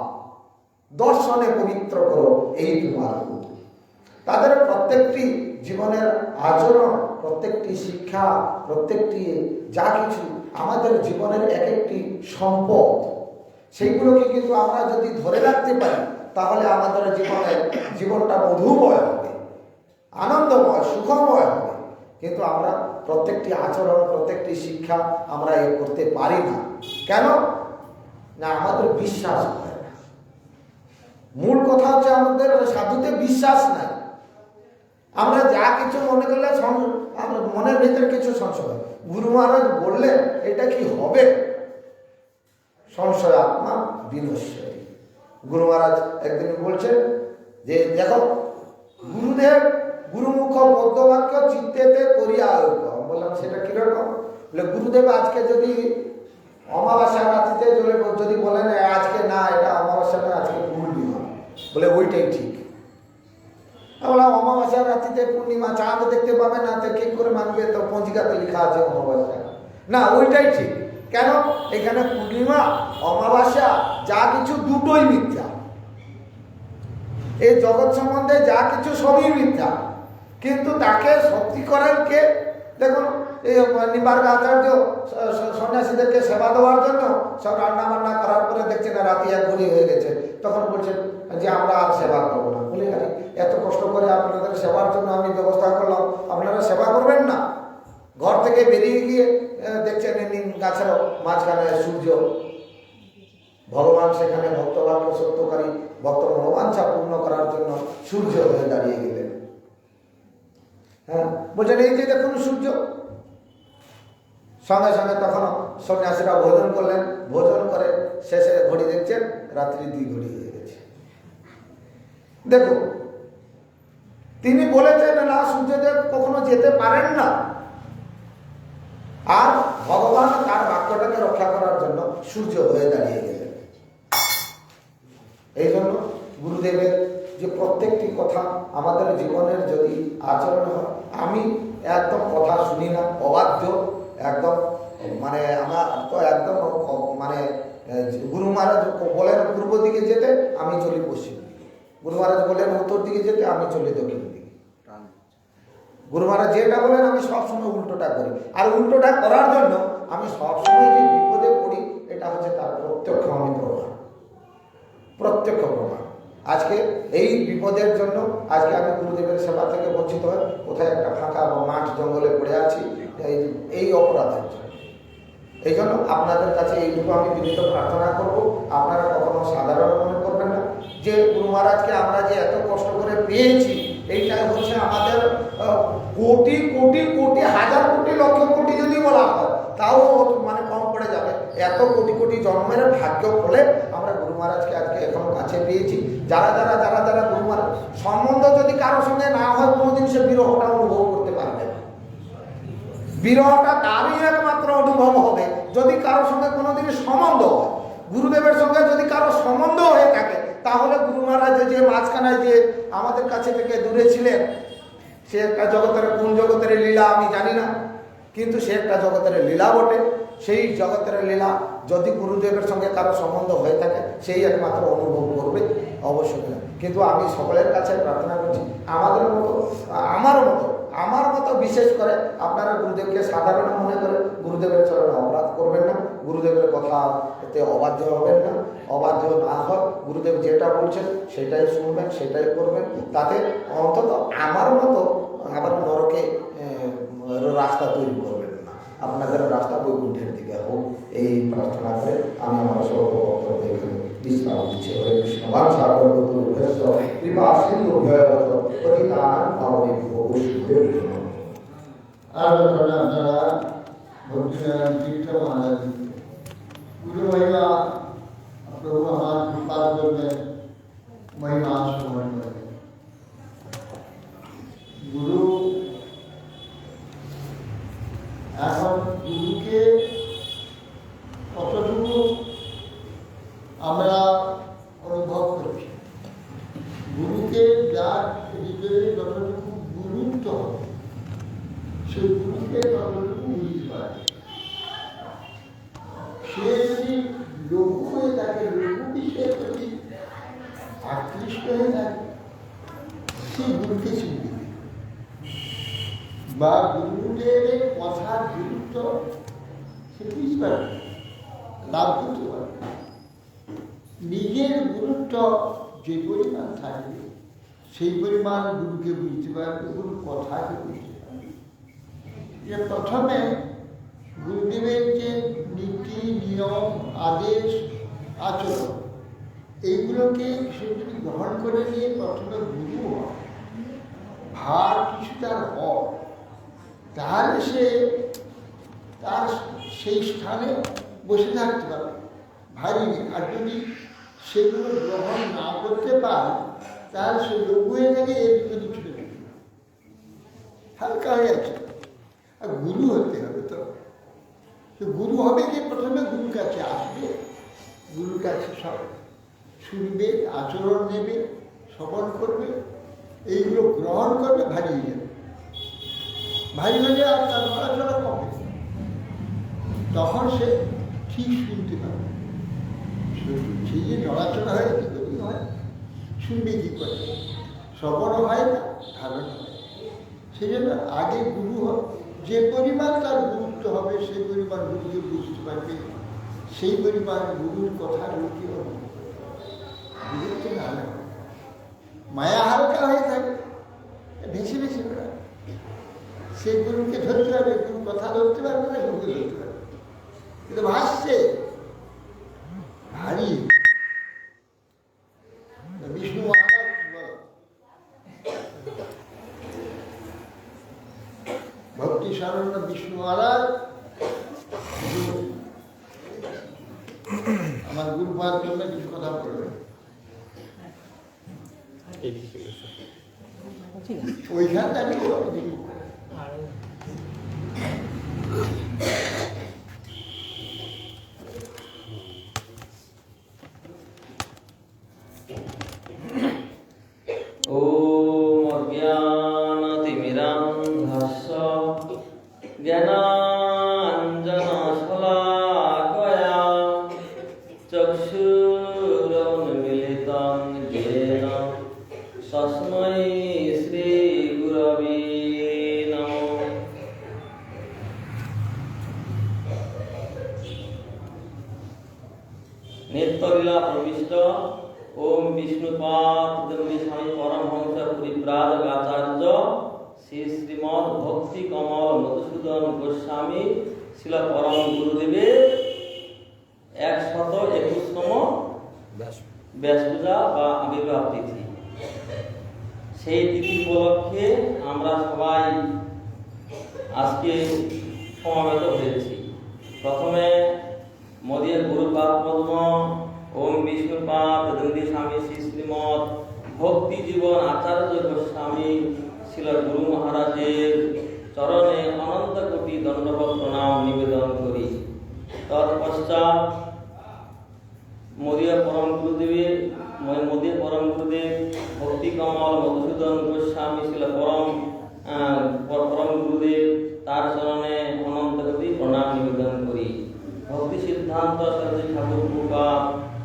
দর্শনে পবিত্র করো এই তোমার। তাদের প্রত্যেকটি জীবনের আচরণ, প্রত্যেকটি শিক্ষা, প্রত্যেকটি যা কিছু আমাদের জীবনের এক একটি সম্পদ, সেইগুলোকে কিন্তু আমরা যদি ধরে রাখতে পারি তাহলে আমাদের জীবনটা মধুময় হবে, আনন্দময়, সুখময় হবে। কিন্তু আমরা প্রত্যেকটি আচরণ, প্রত্যেকটি শিক্ষা আমরা করতে পারি না। কেন না? আমাদের বিশ্বাস হয় না। মূল কথা হচ্ছে আমাদের সাধুতে বিশ্বাস নাই। আমরা যা কিছু মনে করলে আমরা মনের ভিতরে কিছু সংশয়, গুরু মহারাজ বললেন এটা কি হবে? সংশয় আত্মা বিনশ্বরী। গুরু মহারাজ একদিন বলছেন যে দেখো, গুরুদেব গুরুমুখ পদ্মবাক্য চিত্তেতে করিয়া আলোক। বললাম সেটা কিরকম? বলে গুরুদেব আজকে যদি অমাবস্যা রাত্রিতে যদি বলেন আজকে না, এটা অমাবস্যা নয়, আজকে পূর্ণিমা, বলে ওইটাই ঠিক। বললাম অমাবস্যা রাত্রিতে পূর্ণিমা, চাঁদ দেখতে পাবে না, তো কি করে মানবে? তো পঞ্জিকাতে লেখা আছে অমাবস্যা। না, ওইটাই ঠিক। কেন? এখানে পূর্ণিমা অমাবস্যা যা কিছু দুটোই মিথ্যা। এই জগৎ সম্বন্ধে যা কিছু সবই মিথ্যা, কিন্তু তাকে সত্যি করেন কে? দেখুন, এই নিবার্গ আচার্য সন্ন্যাসীদেরকে সেবা দেওয়ার জন্য সব রান্না বান্না করার পরে দেখছে না রাতি 1 ঘড়ি হয়ে গেছে, তখন বলছেন যে আমরা আর সেবা করবো না। বলে আরে এত কষ্ট করে আপনাদের সেবার জন্য আমি ব্যবস্থা করলাম, আপনারা সেবা করবেন না? ঘর থেকে বেরিয়ে গিয়ে দেখছেন নিম গাছের মাঝখানে সূর্য, ভগবান সেখানে ভক্তবাক্য সত্যকারী ভক্ত মনোবাঞ্ছা পূর্ণ করার জন্য সূর্য হয়ে দাঁড়িয়ে গেলেন। হ্যাঁ, বলছেন এই যে দেখুন সূর্য। সঙ্গে সঙ্গে তখন সন্ন্যাসীরা ভোজন করলেন, ভোজন করে শেষে ঘড়ি দেখছেন রাত্রি 2 ঘড়ি হয়ে গেছে। দেখুন, তিনি বলেছেন না সূর্যদেব কখনো যেতে পারেন না, আর ভগবান তার বাক্যটাকে রক্ষা করার জন্য সূর্য হয়ে দাঁড়িয়ে গেলেন। এই জন্য গুরুদেবের যে প্রত্যেকটি কথা আমাদের জীবনের যদি আচরণ হয়, আমি একদম কথা শুনি না, অবাধ্য একদম, মানে আমার তো একদম মানে গুরু মহারাজ বলেন পূর্ব দিকে যেতে, আমি চলি পশ্চিম দিকে। গুরু মহারাজ বলেন উত্তর দিকে যেতে, আমি চলি দক্ষিণ দিকে। গুরু মহারাজ যেটা বলেন আমি সবসময় উল্টোটা করি, আর উল্টোটা করার জন্য আমি সবসময় যে বিপদে পড়ি, এটা হচ্ছে তার প্রত্যক্ষ আমি প্রমাণ, প্রত্যক্ষ প্রমাণ। আজকে এই বিপদের জন্য আজকে আমি গুরুদেবের সেবা থেকে বঞ্চিত হয়ে কোথায় একটা ফাঁকা বা মাঠ জঙ্গলে পড়ে আছি, এই অপরাধের জন্য। এই জন্য আপনাদের কাছে এইটুকু আমি বিনীত প্রার্থনা করব, আপনারা কখনো সাধারণ মনে করবেন না যে গুরু মহারাজকে আমরা যে এত কষ্ট করে পেয়েছি, এইটাই হচ্ছে আমাদের কোটি কোটি কোটি, হাজার কোটি, লক্ষ কোটি যদি বলা হয় তাও মানে কম পড়ে যাবে। এত কোটি কোটি জন্মের ভাগ্য ফলে আমরা গুরু মহারাজকে আজকে এখনো কাছে পেয়েছি। যারা যারা যারা যারা গুরু মহারাজ সম্বন্ধ যদি কারোর সঙ্গে না হয়, কোনোদিন সে বিরহটা অনুভব করতে পারবে না। বিরহটা তারই একমাত্র অনুভব হবে যদি কারোর সঙ্গে কোনোদিন সম্বন্ধ হয়। গুরুদেবের সঙ্গে যদি কারো সম্বন্ধ হয়ে থাকে, তাহলে গুরু মহারাজ যে মাঝখানে যে আমাদের কাছে থেকে দূরে ছিলেন, সে একটা জগতের, কোন জগতের লীলা আমি জানি না, কিন্তু সে একটা জগতের লীলা বটে। সেই জগতের লীলা যদি গুরুদেবের সঙ্গে কারো সম্বন্ধ হয়ে থাকে, সেই একমাত্র অনুভব করবে, অবশ্যই না। কিন্তু আমি সকলের কাছে প্রার্থনা করছি, আমার মতো বিশেষ করে আপনারা গুরুদেবকে সাধারণ মনে করে গুরুদেবের চরণে অপরাধ করবেন না, গুরুদেবের কথা এতে অবাধ্য হবেন না। অবাধ্য না হয় গুরুদেব যেটা বলছেন সেটাই শুনবেন, সেটাই করবেন। তাতে অন্তত আমার মতো আবার নরকে রাস্তা তৈরি করবেন না, আপনাদের রাস্তা বৈকুণ্ঠের দিকে হোক, এই প্রার্থনা করে আমি আমার সর্বভক্তদের এখানে বিশ্রাম দিচ্ছি। হরে কৃষ্ণ। আর আপনারা ভক্তিনারায়ণ তীর্থ মহারাজ গুরু মহিমা প্রভু আমার কৃপার জন্য মহিমা শ্রবণ করে। গুরু এখন গুরুকে কতটুকু আমরা অনুভব করছি, গুরুকে যার হৃদয়ে যতটুকু গুরুত্ব হবে, সেই গুরুকে ততটুকু বুঝতে পারে। সে যদি লঘু হয়ে থাকে, লঘু বিষয়ের প্রতি আকৃষ্ট হয়ে থাকে, সে গুরুকে চিনবে। বা গুরুদেবের কথার গুরুত্ব সে বুঝতে পারবে, লাভ করতে পারবে। নিজের গুরুত্ব যে পরিমাণ থাকবে সেই পরিমাণ গুরুকে বুঝতে পারবে, গুরুর কথাকে বুঝতে পারবে। যে প্রথমে গুরুদেবের যে নীতি নিয়ম আদেশ আচরণ এইগুলোকে সে যদি গ্রহণ করে নিয়ে প্রথমে গুরু হয়, ভার কিছু তার হয়, তাহলে সে তার সেই স্থানে বসে থাকতে পারবে ভারী নেই। আর যদি সেগুলো গ্রহণ না করতে পারে তাহলে সে লোক হয়ে থাকে, এর বিপরীত ছুটে যাবে, হালকা হয়ে আছে। আর গুরু হতে হবে, তো গুরু হবে কি প্রথমে গুরুর কাছে আসবে, গুরুর কাছে সব শুনবে, আচরণ নেবে, শ্রবণ করবে, এইগুলো গ্রহণ করবে, ভারী হয়ে যাবে। ভারী হয়ে আর তার নড়াচড়া কমে, তখন সে ঠিক শুনতে পারবে। সেই যে নড়াচড়া হয় কী করে হয়, শুনবে কী করে, শ্রবণও হয় না, ধারণা হয়। সেই জন্য আগে গুরু হয়, যে পরিমাণ তার গুরুত্ব হবে সেই পরিমাণ গুরুকে বুঝতে পারবে, সেই পরিমাণ গুরুর কথা লোকে গুরুত্ব না হলে মায়া হালকা হয়ে থাকে, ভেসে ভেসে বেড়ায়। সে গুরুকে ধরতে পারবে, গুরু কথা ধরতে পারবে না, গুরুকে ধরতে পারবে, কিন্তু ভাসছে ভারী। বিষ্ণু মহারাজ বল, ভক্তি সারণ্য বিষ্ণু মহারাজ আমার গুরুপাদ জন্য কিছু কথা বলবে। ওইখান থেকে নিত্যলীলা প্রবিষ্ট ওম বিষ্ণুপাদ স্বামী পরমহংস পরিব্রাজক আচার্য শ্রী শ্রীমৎ ভক্তি কমল মধুসূদন গোস্বামী শিল পরম গুরুদেবের 121তম ব্যাস পূজা বা আবির্ভাব তিথি। সেই তিথি উপলক্ষে আমরা সবাই আজকে সমাবেত হয়েছি। প্রথমে মোদীর গুরুপাদ পদ্ম ওম বিষ্ণুপাদ স্বামী শ্রী শ্রীমৎ ভক্তি জীবন আচার্য গোস্বামী শিল গুরু মহারাজের চরণে অনন্ত কোটি দণ্ডবত প্রণাম নিবেদন করি। তৎপশ্চাৎ মোদীর পরম গুরুদেব ভক্তি কমল মধুসূদন গোস্বামী শিল পরম গুরুদেব তার চরণে অনন্ত কোটি প্রণাম নিবেদন করি। ভক্তি সিদ্ধান্ত সরস্বতী ঠাকুর কৃপা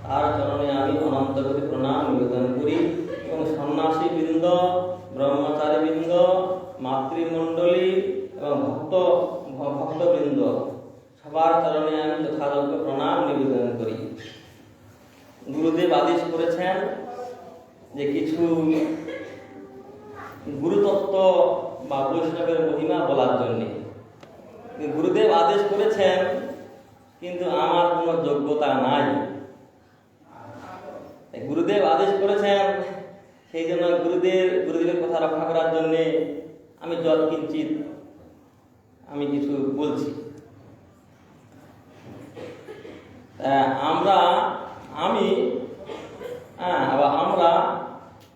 তার চরণে আমি অনন্ত কোটি প্রণাম নিবেদন করি এবং সন্ন্যাসী বৃন্দ, ব্রহ্মচারী বৃন্দ, মাতৃমণ্ডলী এবং ভক্তবৃন্দ সবার চরণে আমি যথাযোগ্য প্রণাম নিবেদন করি। গুরুদেব আদেশ করেছেন যে কিছু গুরুতত্ত্ব বা বৈষ্ণবের মহিমা বলার জন্যে। গুরুদেব আদেশ করেছেন, কিন্তু আমার কোনো যোগ্যতা নাই। গুরুদেব আদেশ করেছেন, সেই জন্য গুরুদেবের কথা রক্ষা করার জন্যে আমি যৎকিঞ্চিত আমি কিছু বলছি। আমরা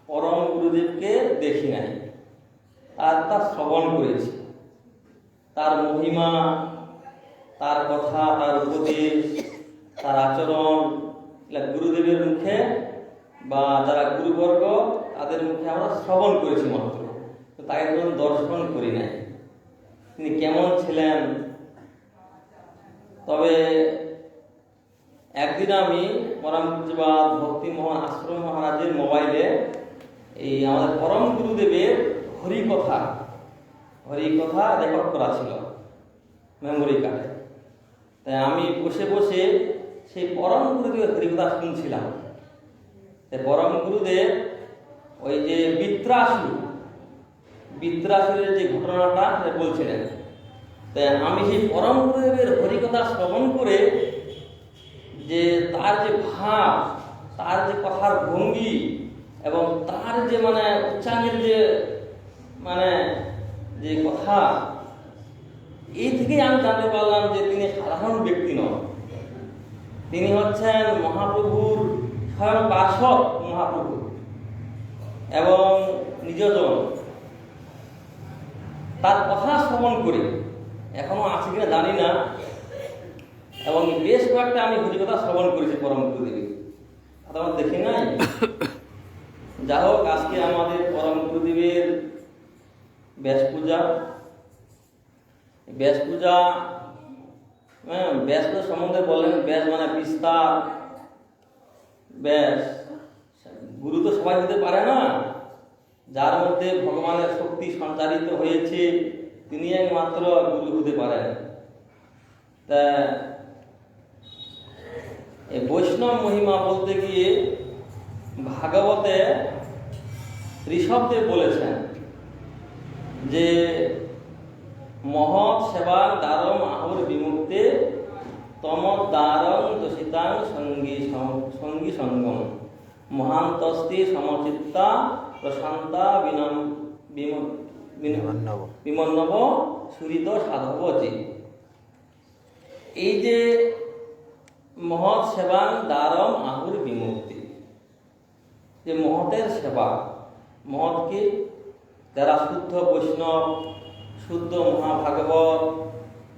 পরম গুরুদেবকে দেখি নাই, আর তার শ্রবণ করেছি। তার মহিমা, তার কথা, তার উপদেশ, তার আচরণ গুরুদেবের মুখে বা যারা গুরুবর্গ তাদের মুখে আমরা শ্রবণ করেছি মাত্র, তাকে কোনো দর্শন করি নাই তিনি কেমন ছিলেন। তবে একদিন আমি পরম পূজ্যপাদ ভক্তিমোহন আশ্রম মহারাজের মোবাইলে এই আমাদের পরম গুরুদেবের হরিকথা হরিকথা রেকর্ড করা ছিল মেমোরি কার্ডে। তাই আমি বসে বসে সেই পরম গুরুদেবের হরিকথা শুনছিলাম। তাই পরম গুরুদেব ওই যে বৃত্রাসুরের যে ঘটনাটা বলছিলেন। তাই আমি সেই পরম গুরুদেবের হরিকথা শ্রবণ করে যে তার যে ভাব, তার যে কথার ভঙ্গি এবং তার যে মানে উচ্চাঙ্গের যে মানে যে কথা, এই থেকেই আমি জানতে পারলাম যে তিনি সাধারণ ব্যক্তি নন। তিনি হচ্ছেন মহাপ্রভুর স্বয়ং পার্শ্বদ মহাপ্রভু এবং নিজজন। তার কথা শ্রবণ করে এখনো আছে কিনা জানি না, এবং বেশ কয়েকটা আমি হরিকথা শ্রবণ করেছি পরম গুরুদেবের, আমার দেখি নাই। যা হোক, আজকে আমাদের পরম গুরুদেবের ব্যাস পূজা। হ্যাঁ, ব্যাস সম্বন্ধে বললেন, ব্যাস মানে বিস্তার। ব্যাস গুরু তো সবাই হতে পারে না, যার মধ্যে ভগবানের শক্তি সঞ্চারিত হয়েছে তিনি একমাত্র গুরু হতে পারেন। তা এই বৈষ্ণব মহিমা বলতে গিয়ে ভাগবতে ঋষভদেব বলেছেন যে মহৎ সেবার দ্বারম আহুর বিমুক্তে তমদ দ্বারং দোষিতাং সঙ্গী সঙ্গম মহান্তস্তি সমচিত্তা প্রশান্তা বিমন্নব সুহৃদ সাধব যে। এই যে মহৎ সেবাং দ্বারম আহুর বিমুক্তি, যে মহতের সেবা, মহৎকে যারা শুদ্ধ বৈষ্ণব, শুদ্ধ মহাভাগবত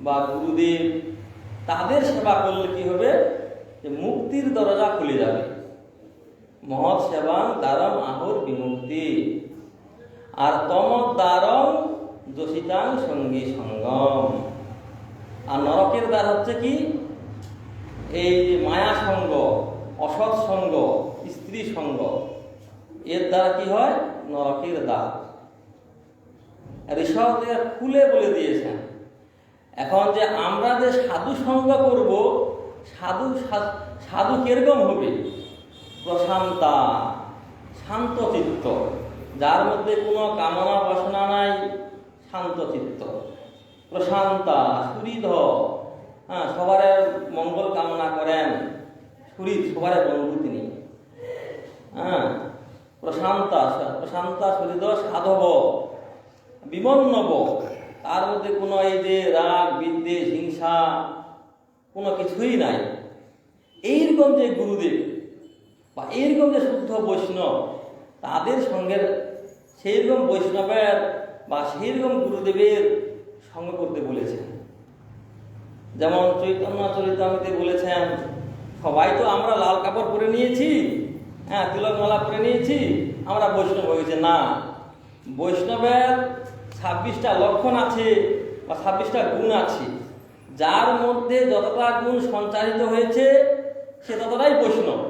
বা গুরুদেব, তাদের সেবা করলে কি হবে, যে মুক্তির দরজা খুলে যাবে। মহৎ সেবাং দ্বারম আহুর বিমুক্তি। আর তমদ দ্বারম দোষিতাং সঙ্গী সঙ্গম। আর নরকের দ্বার হচ্ছে কি, এই যে মায়া সঙ্গ, অসৎ সঙ্গ, স্ত্রী সঙ্গ, এর দ্বারা কি হয়, নরকের দ্বার। ঋষভদেব খুলে বলে দিয়েছেন। এখন যে আমরা যে সাধু সঙ্গ করব, সাধু কিরকম হবে, প্রশান্তা, শান্ত চিত্ত, যার মধ্যে কোনো কামনা বাসনা নাই, শান্ত চিত্ত। প্রশান্তা, সুহৃদ, হ্যাঁ, সবার মঙ্গল কামনা করেন, সুহৃদ, সবার বন্ধু তিনি। হ্যাঁ, প্রশান্তা সুহৃদ সাধব বিমন্নব, তার মধ্যে কোনো এই যে রাগ বিদ্বেষ হিংসা কোনো কিছুই নাই। এইরকম যে গুরুদেব বা এইরকম যে শুদ্ধ বৈষ্ণব, তাদের সঙ্গে সেইরকম বৈষ্ণবের বা সেইরকম গুরুদেবের সঙ্গ করতে বলেছেন। যেমন চৈতন্য চরিতামৃতে বলেছেন, সবাই তো আমরা লাল কাপড় পরে নিয়েছি, হ্যাঁ, তিলক মালা পরে নিয়েছি, আমরা বৈষ্ণব হয়েছে না। বৈষ্ণবের 26টা লক্ষণ আছে বা 26টা গুণ আছে, যার মধ্যে যতটা গুণ সঞ্চারিত হয়েছে সে ততটাই বৈষ্ণব।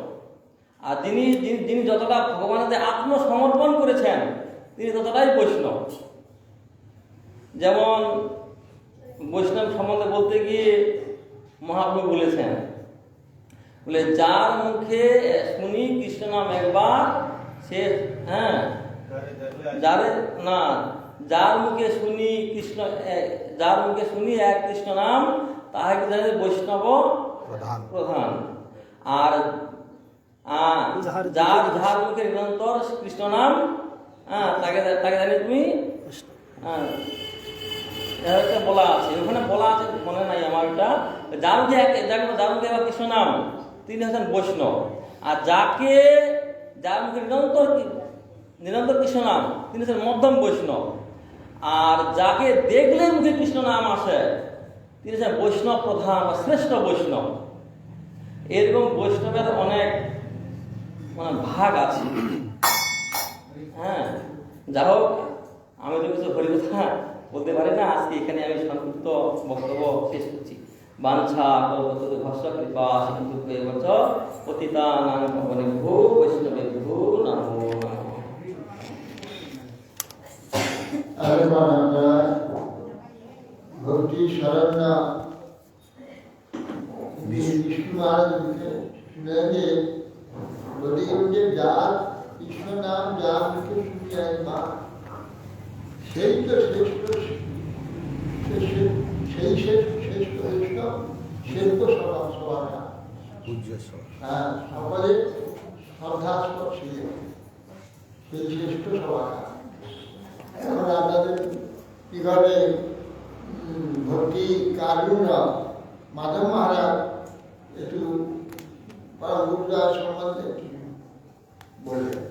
আর যিনি যতটা ভগবানের আত্মসমর্পণ করেছেন তিনি ততটাই বৈষ্ণব। যেমন বৈষ্ণব সম্বন্ধে বলতে গিয়ে মহাপ্রভু বলেছেন, বলে যার মুখে শুনি কৃষ্ণ নাম একবার, সে হ্যাঁ যার মুখে শুনি এক কৃষ্ণ নাম, তাহাকে জানে বৈষ্ণব প্রধান। আর যার মুখে নিরন্তর কৃষ্ণ নাম, হ্যাঁ, তাকে জানি তুমি, হ্যাঁ, বলা আছে, ওখানে বলা আছে, মনে নাই আমার এটা। যার মুখে একবার কৃষ্ণ নাম, তিনি হচ্ছেন বৈষ্ণব। আর যার মুখে নিরন্তর কৃষ্ণ নাম, তিনি হচ্ছেন মধ্যম বৈষ্ণব। আর যাকে দেখলে মুখে কৃষ্ণ নাম আসে, তিনি হচ্ছেন বৈষ্ণব প্রধান বা শ্রেষ্ঠ বৈষ্ণব। এরকম বৈষ্ণবের অনেক মানে ভাগ আছে। হ্যাঁ, যা হোক, আমি তো কিছু হরিকথা বলতে পারি না, আজকে এখানে আমি সংক্ষিপ্ত বক্তব্য শেষ করছি। বাঞ্ছা কল্পতরুভ্যশ্চ কৃপা সিন্ধুভ্যেব চ পতিতানাং পাবনেভ্যো বৈষ্ণবেভ্যো নমো নমঃ। ভক্তি শরণ্য বিষ্ণু মহারাজ শুনে যে যার কৃষ্ণ নাম যার মুখে শুনিয়ায় মা সেই তো শ্রেষ্ঠ সেই শ্রেষ্ঠ বৈষ্ণব শিল্প সভা পূজ্য সব হ্যাঁ সকলের শ্রদ্ধাস্পদ ছিল সেই শ্রেষ্ঠ সভা। এখন আপনাদের কিভাবে ভক্তি কারুণ্য মাধব মহারাজ একটু পরম গুরুদাস সম্বন্ধে একটু বললেন।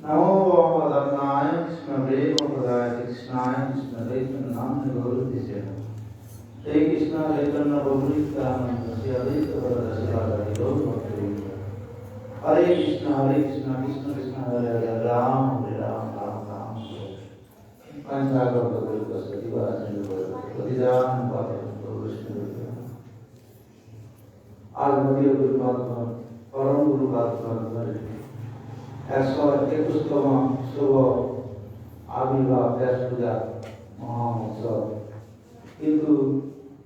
नमो वामदत्ताय कृष्णदेव प्रदाय कृष्णाय कृष्णदेव नाम गौरवतिसे हे कृष्ण चैतन्य प्रभु नित्यानंद श्री अद्वैत गदाधर शिवाचार्य गौर भक्तवृंद हरे कृष्ण कृष्ण कृष्ण हरे हरे राम राम राम पंचाग्रह भगवत सतिवाचन प्रतिदान पात्र विष्णु आज मध्य गुरु महात्मा परम गुरु महात्मा 121তম শুভ আবির্ভাব ব্যাস পূজা মহোৎসব, কিন্তু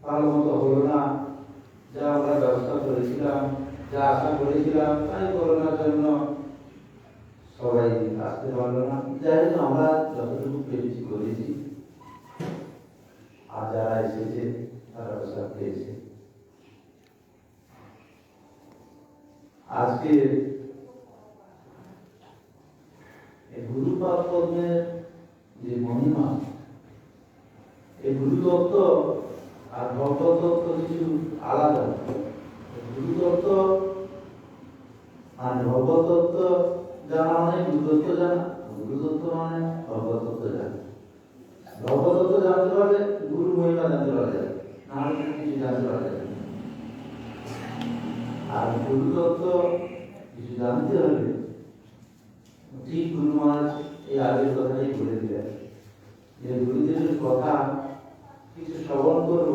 তার মতো হলো না। যা আমরা ব্যবস্থা করেছিলাম, যা আশা করেছিলাম, তাই করোনার জন্য সবাই আসতে পারলো না। যাই হোক আমরা যতটুকু পেরেছি করেছি, আর যারা এসেছে তারা সব পেয়েছে। আজকে গুরুপাদ পদ্মের যে মহিমা, এই গুরুতত্ত্ব আর ভগবতত্ত্ব কিছু আলাদা। গুরুতত্ত্ব মানে ভগবতত্ত্ব জানা মানে গুরুতত্ত্ব জানা, গুরুতত্ত্ব মানে ভগবতত্ত্ব জানা। ভগবতত্ত্ব জানতে পারলে গুরু মহিমা জানতে পারা যায়, না হলে কিছু জানতে পারা যায়। আর গুরুতত্ত্ব কিছু জানতে হলে ঠিক গুরু মহারাজ এই আগের কথাটাই বলে দিলেন যে গুরুদেবের কথা কিছু শ্রবণ করব,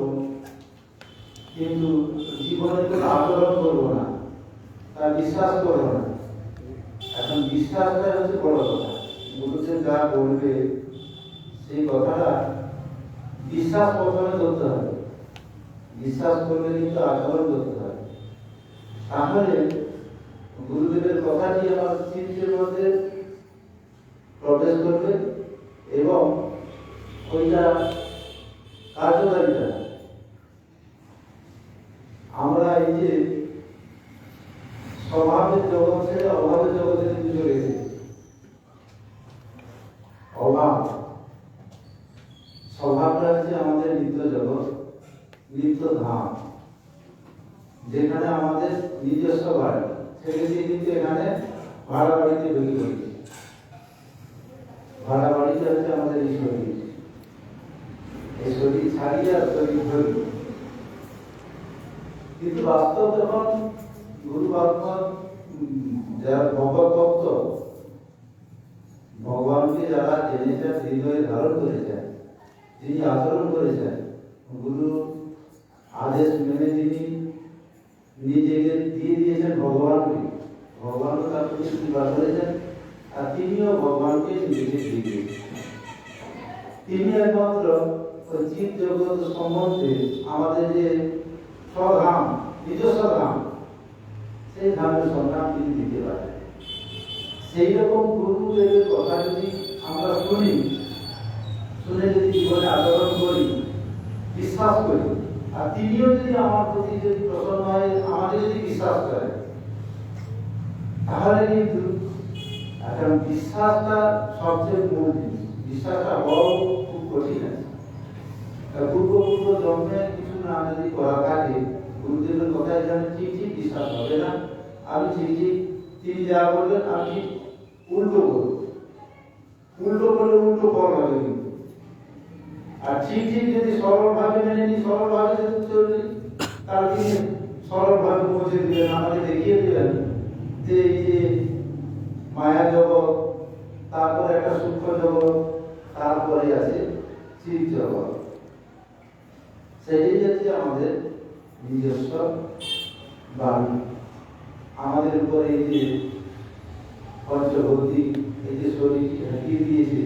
কিন্তু জীবনে কোনো আচরণ করবো না, তা বিশ্বাস করবো না। এখন বিশ্বাসটা হচ্ছে বড় কথা। গুরুদেব যা বলবে সেই কথাটা বিশ্বাস প্রথমে করতে হবে, বিশ্বাস করলে কিন্তু আচরণ করতে হবে। তাহলে গুরুদেবের কথাটি আমার চিন্তের মধ্যে প্রবেশ করবে এবং ওইটা কার্যকারিতা। আমরা এই যে স্বভাবের জগৎ ছেড়ে অভাবের জগতে কিন্তু চলে এসেছি। অভাব স্বভাবটা হচ্ছে আমাদের নিত্য জগৎ, নিত্য ধাম, যেখানে আমাদের নিজস্ব বাড়ি ছেড়ে দিয়ে কিন্তু এখানে ভাড়া বাড়িতে ঢুকে পড়েছি। ভাড়া বাড়িতে হচ্ছে আমাদের এই শরীর, এই শরীর ছাড়িয়ে আর শরীর ধরি। কিন্তু বাস্তব যখন গুরু বাক্য যারা ভগবতত্ত্ব ভগবানকে যারা জেনেছেন, হৃদয়ে ধারণ করেছেন, যিনি আচরণ করেছেন, গুরু আদেশ মেনে তিনি নিজেকে দিয়ে দিয়েছেন ভগবানকে, ভগবানকে তার প্রতি কৃপা করেছেন, আর তিনিও ভগবানকে নিজেকে দিয়ে দিয়েছেন। তিনি একমাত্র জীব জগৎ সম্বন্ধে আমাদের যে স্বধাম, নিজস্ব ধাম, সেই ধামের সন্ধান তিনি দিতে পারেন। সেই রকম গুরুদেবের কথা যদি আমরা শুনি, শুনে যদি জীবনে আচরণ করি, বিশ্বাস করি, আর তিনিও যদি আমার প্রতি যদি প্রসন্ন হয়, আমাকে যদি বিশ্বাস করে, তাহলে কিন্তু এখন বিশ্বাসটা সবচেয়ে মূল জিনিস। বিশ্বাসটা বড় খুব কঠিন আছে। পূর্ব জন্মে কিছু না যদি করা থাকে, গুরুদেবের কথা এখানে ঠিক ঠিক বিশ্বাস হবে না। আমি ঠিক ঠিক তিনি যা বলবেন আমি ঠিক উল্টো করব, উল্টো করলে উল্টো ফল হবে। কিন্তু আর ঠিক ঠিক যদি সরলভাবে মেনে নিই, সরলভাবে যদি চলি, তাহলে তিনি সরলভাবে পৌঁছে দিবেন, আমাকে দেখিয়ে দেবেন যে এই যে মায়া জগৎ, তারপরে একটা সূক্ষ্ম জগৎ, তারপরে আছে শ্রী জগৎ, সেটাই হচ্ছে আমাদের নিজস্ব বাণী। আমাদের উপরে এই যে পঞ্চভৌতিক এই যে শরীরটি ঢাকিয়ে দিয়েছে,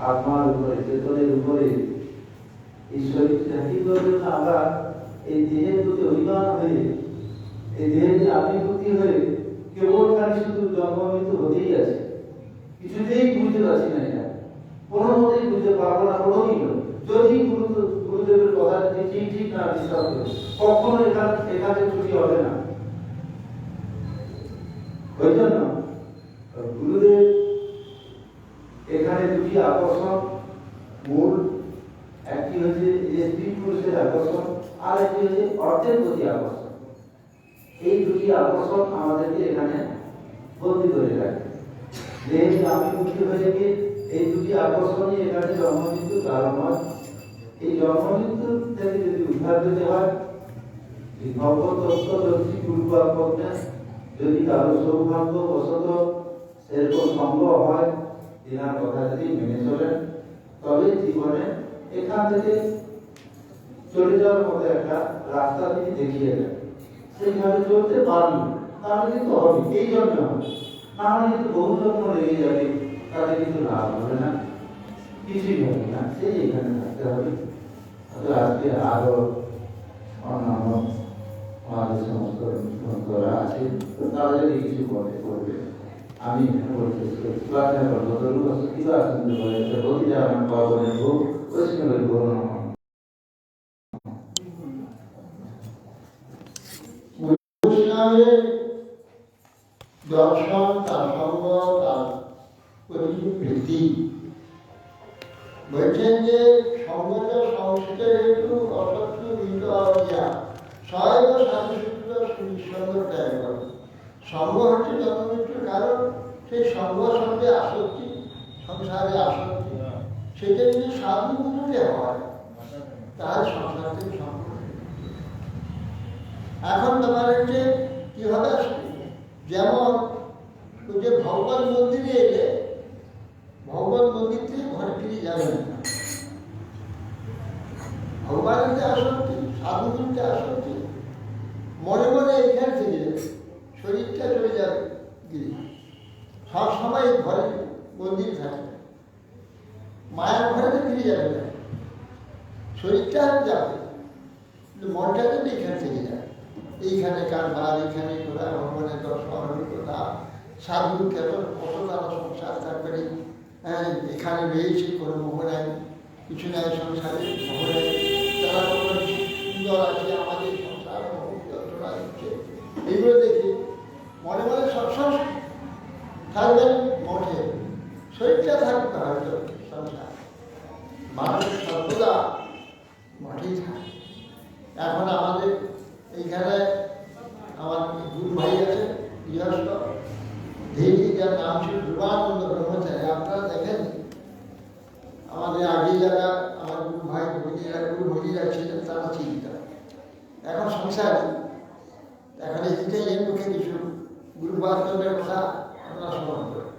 আত্মার উপরে চেতনের উপরে এই শরীরটি ঢাকিয়ে দেওয়ার জন্য আমরা এই দেহের প্রতি অভিমান হয়ে, এই দেহের যে আবির্ভূতি হয়ে কেবল খালি শুধু জন্ম মৃত্যু হতেই আছে, কিছুতেই বুঝতে পারছি না। এটা কোনো মতেই বুঝতে পারবো না কোনোদিন। যদি গুরুদেবের কথা যদি ঠিক না বিশ্বাস করে, কখনো এখানে ছুটি হবে না। ওই জন্য গুরুদেব এখানে দুটি আকর্ষণ মূল, একটি হচ্ছে যে স্ত্রী পুরুষের আকর্ষণ, আর একটি হচ্ছে অর্থের প্রতি আকর্ষণ। এই দুটি আকর্ষণ আমাদেরকে এখানে বন্দী করে রাখে। যেহেতু আমি মুক্তি হয়ে গিয়ে এই দুটি আকর্ষণই এখানে জন্ম মৃত্যুর কারণ হয়। এই জন্ম মৃত্যু থেকে যদি উদ্ধার পেতে হয়, এই ভগবতত্ত্বদর্শী গুরুবাক্যে যদি কারো সৌভাগ্য বশত এরকম সম্ভব হয়, তিনার কথা যদি মেনে চলেন, তবে জীবনে এখান থেকে চলে যাওয়ার মতো একটা রাস্তা তিনি দেখিয়ে দেন। সেইভাবে চলতে পারবেন, তাহলে কিন্তু হবে। এই জন্য নাহলে কিন্তু বহু যত্ন লেগে যাবে, তাদের কিন্তু লাভ হবে না, কিছুই হবে না। সেই এখানে থাকতে হবে। আজকে আরো অন্যান্য আমাদের সমস্ত ভক্তরা আছে, তারা যদি কিছু করবে, আমি এখানে বলতে প্রার্থনা করবো কিবা শুনতে পারে বলতে আমার বাবা নেবো ওই বলুন। দর্শন, তার সঙ্গ, তার প্রীতি বলছেন যে সঙ্গত সংস্কৃত হেতু অসত্য বিন্দু অবিয়া সহায়ক সাধুসূত্র সুনিঃসঙ্গ ত্যাগ করে। সঙ্গ হচ্ছে জন্মমৃত্যুর কারণ। সেই সঙ্গ সঙ্গে আসক্তি, সংসারে আসক্তি, সেটা যদি সাধু গুরুতে হয় তার সংসার থেকে সম্পর্ক। এখন তোমার হচ্ছে কিভাবে আসবে, যেমন যে ভগবান মন্দিরে এলে ভগবান মন্দির থেকে ঘরে ফিরে যাবেন না। ভগবানের যে আসক্তি, সাধুগুলোর যে আসক্তি, মনে মনে এইখানে থেকে যাবে, শরীরটা চলে যাবে গিয়ে সব সময় ঘরে মন্দির থাকে, মায়ের ঘরে তো ফিরে যাবে না, শরীরটা যাবে কিন্তু মনটা কিন্তু এইখানে থেকে যাবে। এইখানে কারবার, এইখানে ঘোরা, ভগবানের দর্শন, কথা, সাধু কেবল কত তারা সংসার তারপরে এখানে রয়েছে, কোনো মোহ নাই, কিছু নাই সংসারে, মোহ নাই, তারা কোনো সুন্দর আছে, আমাদের সংসার যন্ত্রণা দিচ্ছে, এইগুলো দেখি মনে মনে সবসময় থাকবেন মঠে, শরীরটা থাকবে হয়তো সংসার, মানুষ সর্বদা মঠেই থাকে। এখন আমাদের এইখানে আমার গুরু ভাই আছে গৃহস্থ, ধীরে যার নাম ছিল ধ্রুবানন্দ ব্রহ্মচারী। আপনারা দেখেন আমাদের আগে যারা আমার গুরু ভাই ভগিনীরা, গুরু ভগিনীরা ছিলেন, তারা চিন্তা এখন সংসারে, এখন এইটাই এর মুখে কিছু গুরুবাচনের কথা আপনারা স্মরণ করেন।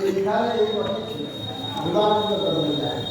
এইখানে এই কথা ছিল ধ্রুবানন্দ ব্রহ্মচারী।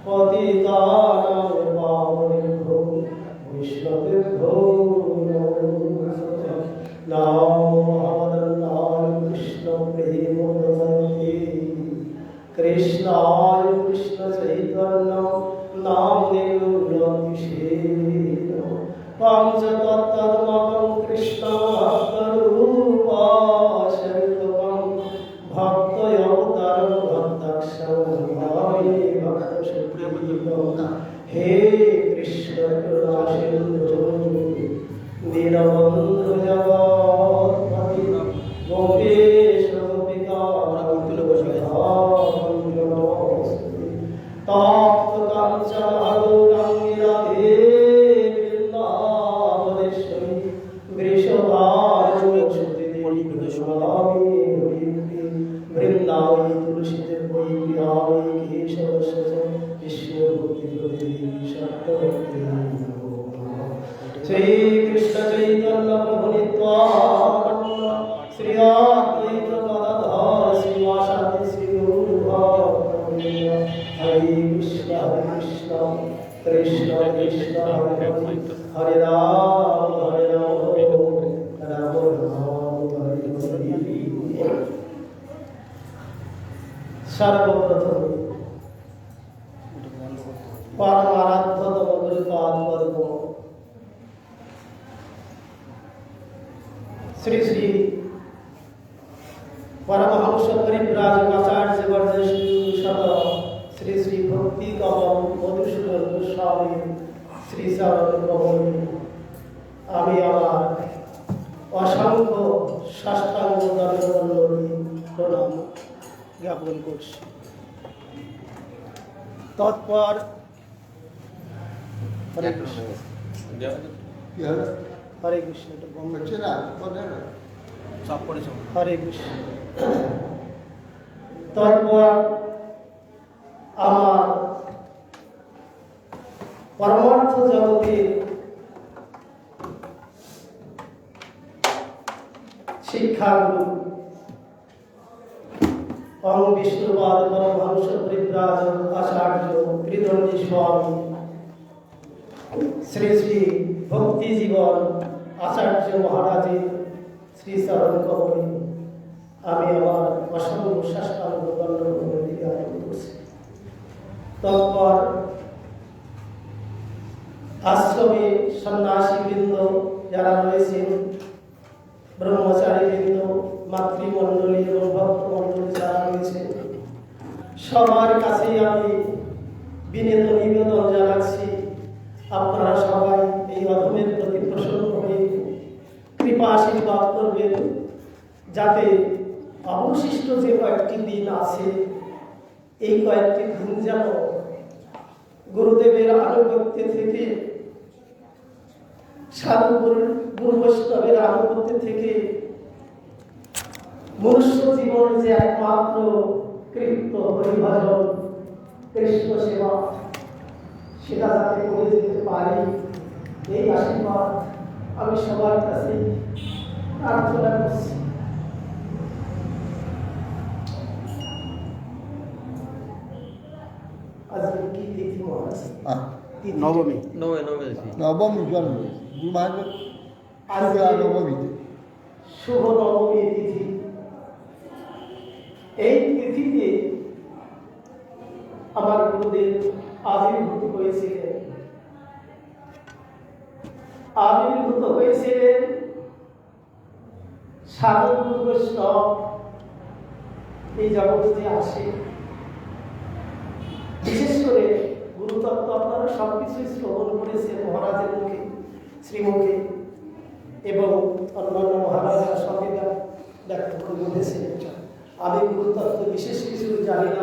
পতিতানাং পাবনেভ্যো বৈষ্ণবেভ্যো নাম কৃষ্ণ প্রেম কৃষ্ণায় কৃষ্ণ চৈতন্য নামেন পঞ্চতত্ত্বমকং কৃষ্ণ ভক্তরূপাশঙ্করং ভক্তয়বতারং ভক্তাক্ষং ভাবে ভক্তসুপ্রীতং হে কৃষ্ণ করুণা সিন্ধু দীনবন্ধু জগৎপতি গোপেশ গোপিকা তপ্ত কাঞ্চন গৌরাঙ্গী রাধে বৃন্দাবনেশ্বরী বৃষভানুসুতে দেবী বৃন্দাবনী তুলসীতে বৈ বিহারী কেশবস্য বিষ্ণু ভক্তি দেবী সত্যভক্তি শ্রী কৃষ্ণ চৈতন্য প্রভু নিত্যানন্দ শ্রী অদ্বৈত গদাধর শ্রীবাসাদি শ্রী গুরু ভক্তবৃন্দ হরে কৃষ্ণ কৃষ্ণ কৃষ্ণ হরে হরে রাম রাম রাম হরে হরে। সর্বপ্রথম পরমারাধ্যতম গুরুপাদ পদ্ম শ্রী শ্রী পরমহংস পরিব্রাজক আচার্য বর্জশত শ্রী শ্রী ভক্তি কমল মধুসূদন গোস্বামী শ্রী চরণ কমল আমি আমার অসংখ্য সাষ্টাঙ্গ দণ্ডবন্ধনী প্রণাম জ্ঞাপন করছি। তৎপর হরে কৃষ্ণ কি হলো হরে কৃষ্ণ এটা বন্ধ হচ্ছে না বলে না হরে কৃষ্ণ। তারপর আমার পরমার্থ জগতে শিক্ষাগুরু অং বিষ্ণুপাদ পরমহংস পরিব্রাজক আচার্য ত্রিদণ্ডী স্বামী শ্রী শ্রী ভক্তি জীবন আচার্য মহারাজের শ্রী চরণ কমলে আমি আমার অসংখ্য সাষ্টাঙ্গ দণ্ডবন্ধনী জ্ঞাপন করছি। তৎপর আশ্রমে সন্ন্যাসী বৃন্দ যারা রয়েছেন, ব্রহ্মচারী বৃন্দ, মাতৃমণ্ডলী এবং ভক্তমণ্ডলী যারা রয়েছেন, সবার কাছেই আমি বিনীত নিবেদন জানাচ্ছি, আপনারা সবাই এই অধমের প্রতি প্রসন্ন হয়ে কৃপা আশীর্বাদ করবেন, যাতে অবশিষ্ট যে কয়েকটি দিন আছে এই কয়েকটি দিন যেন গুরুদেবের আনুগত্য থেকে, সাধু গুরু বৈষ্ণবের আনুগত্য থেকে মনুষ্য জীবনের যে একমাত্র কৃত্য হরিভজন কৃষ্ণ সেবা সেটা যাতে করে যেতে পারি, এই আশীর্বাদ আমি সবার কাছে প্রার্থনা করছি। আজকে কি তিথি মহারাজ? নবমী নবমী জন্ম আজকে নবমীতে শুভ নবমী তিথি। এই তিথিতে আমার গুরুদেব আবির্ভূত হয়েছিলেন। আবির্ভূত হয়েছিলেন সাধু গুরু বৈষ্ণব এই জগতে যে আসে, বিশেষ করে গুরুতত্ত্ব আপনারা সবকিছুই শ্রবণ করেছেন মহারাজের মুখে, শ্রীমুখে, এবং অন্যান্য মহারাজার সঙ্গে ব্যাখ্যা করে বলেছিলেন। আমি গুরুতত্ত্ব বিশেষ কিছু জানি না।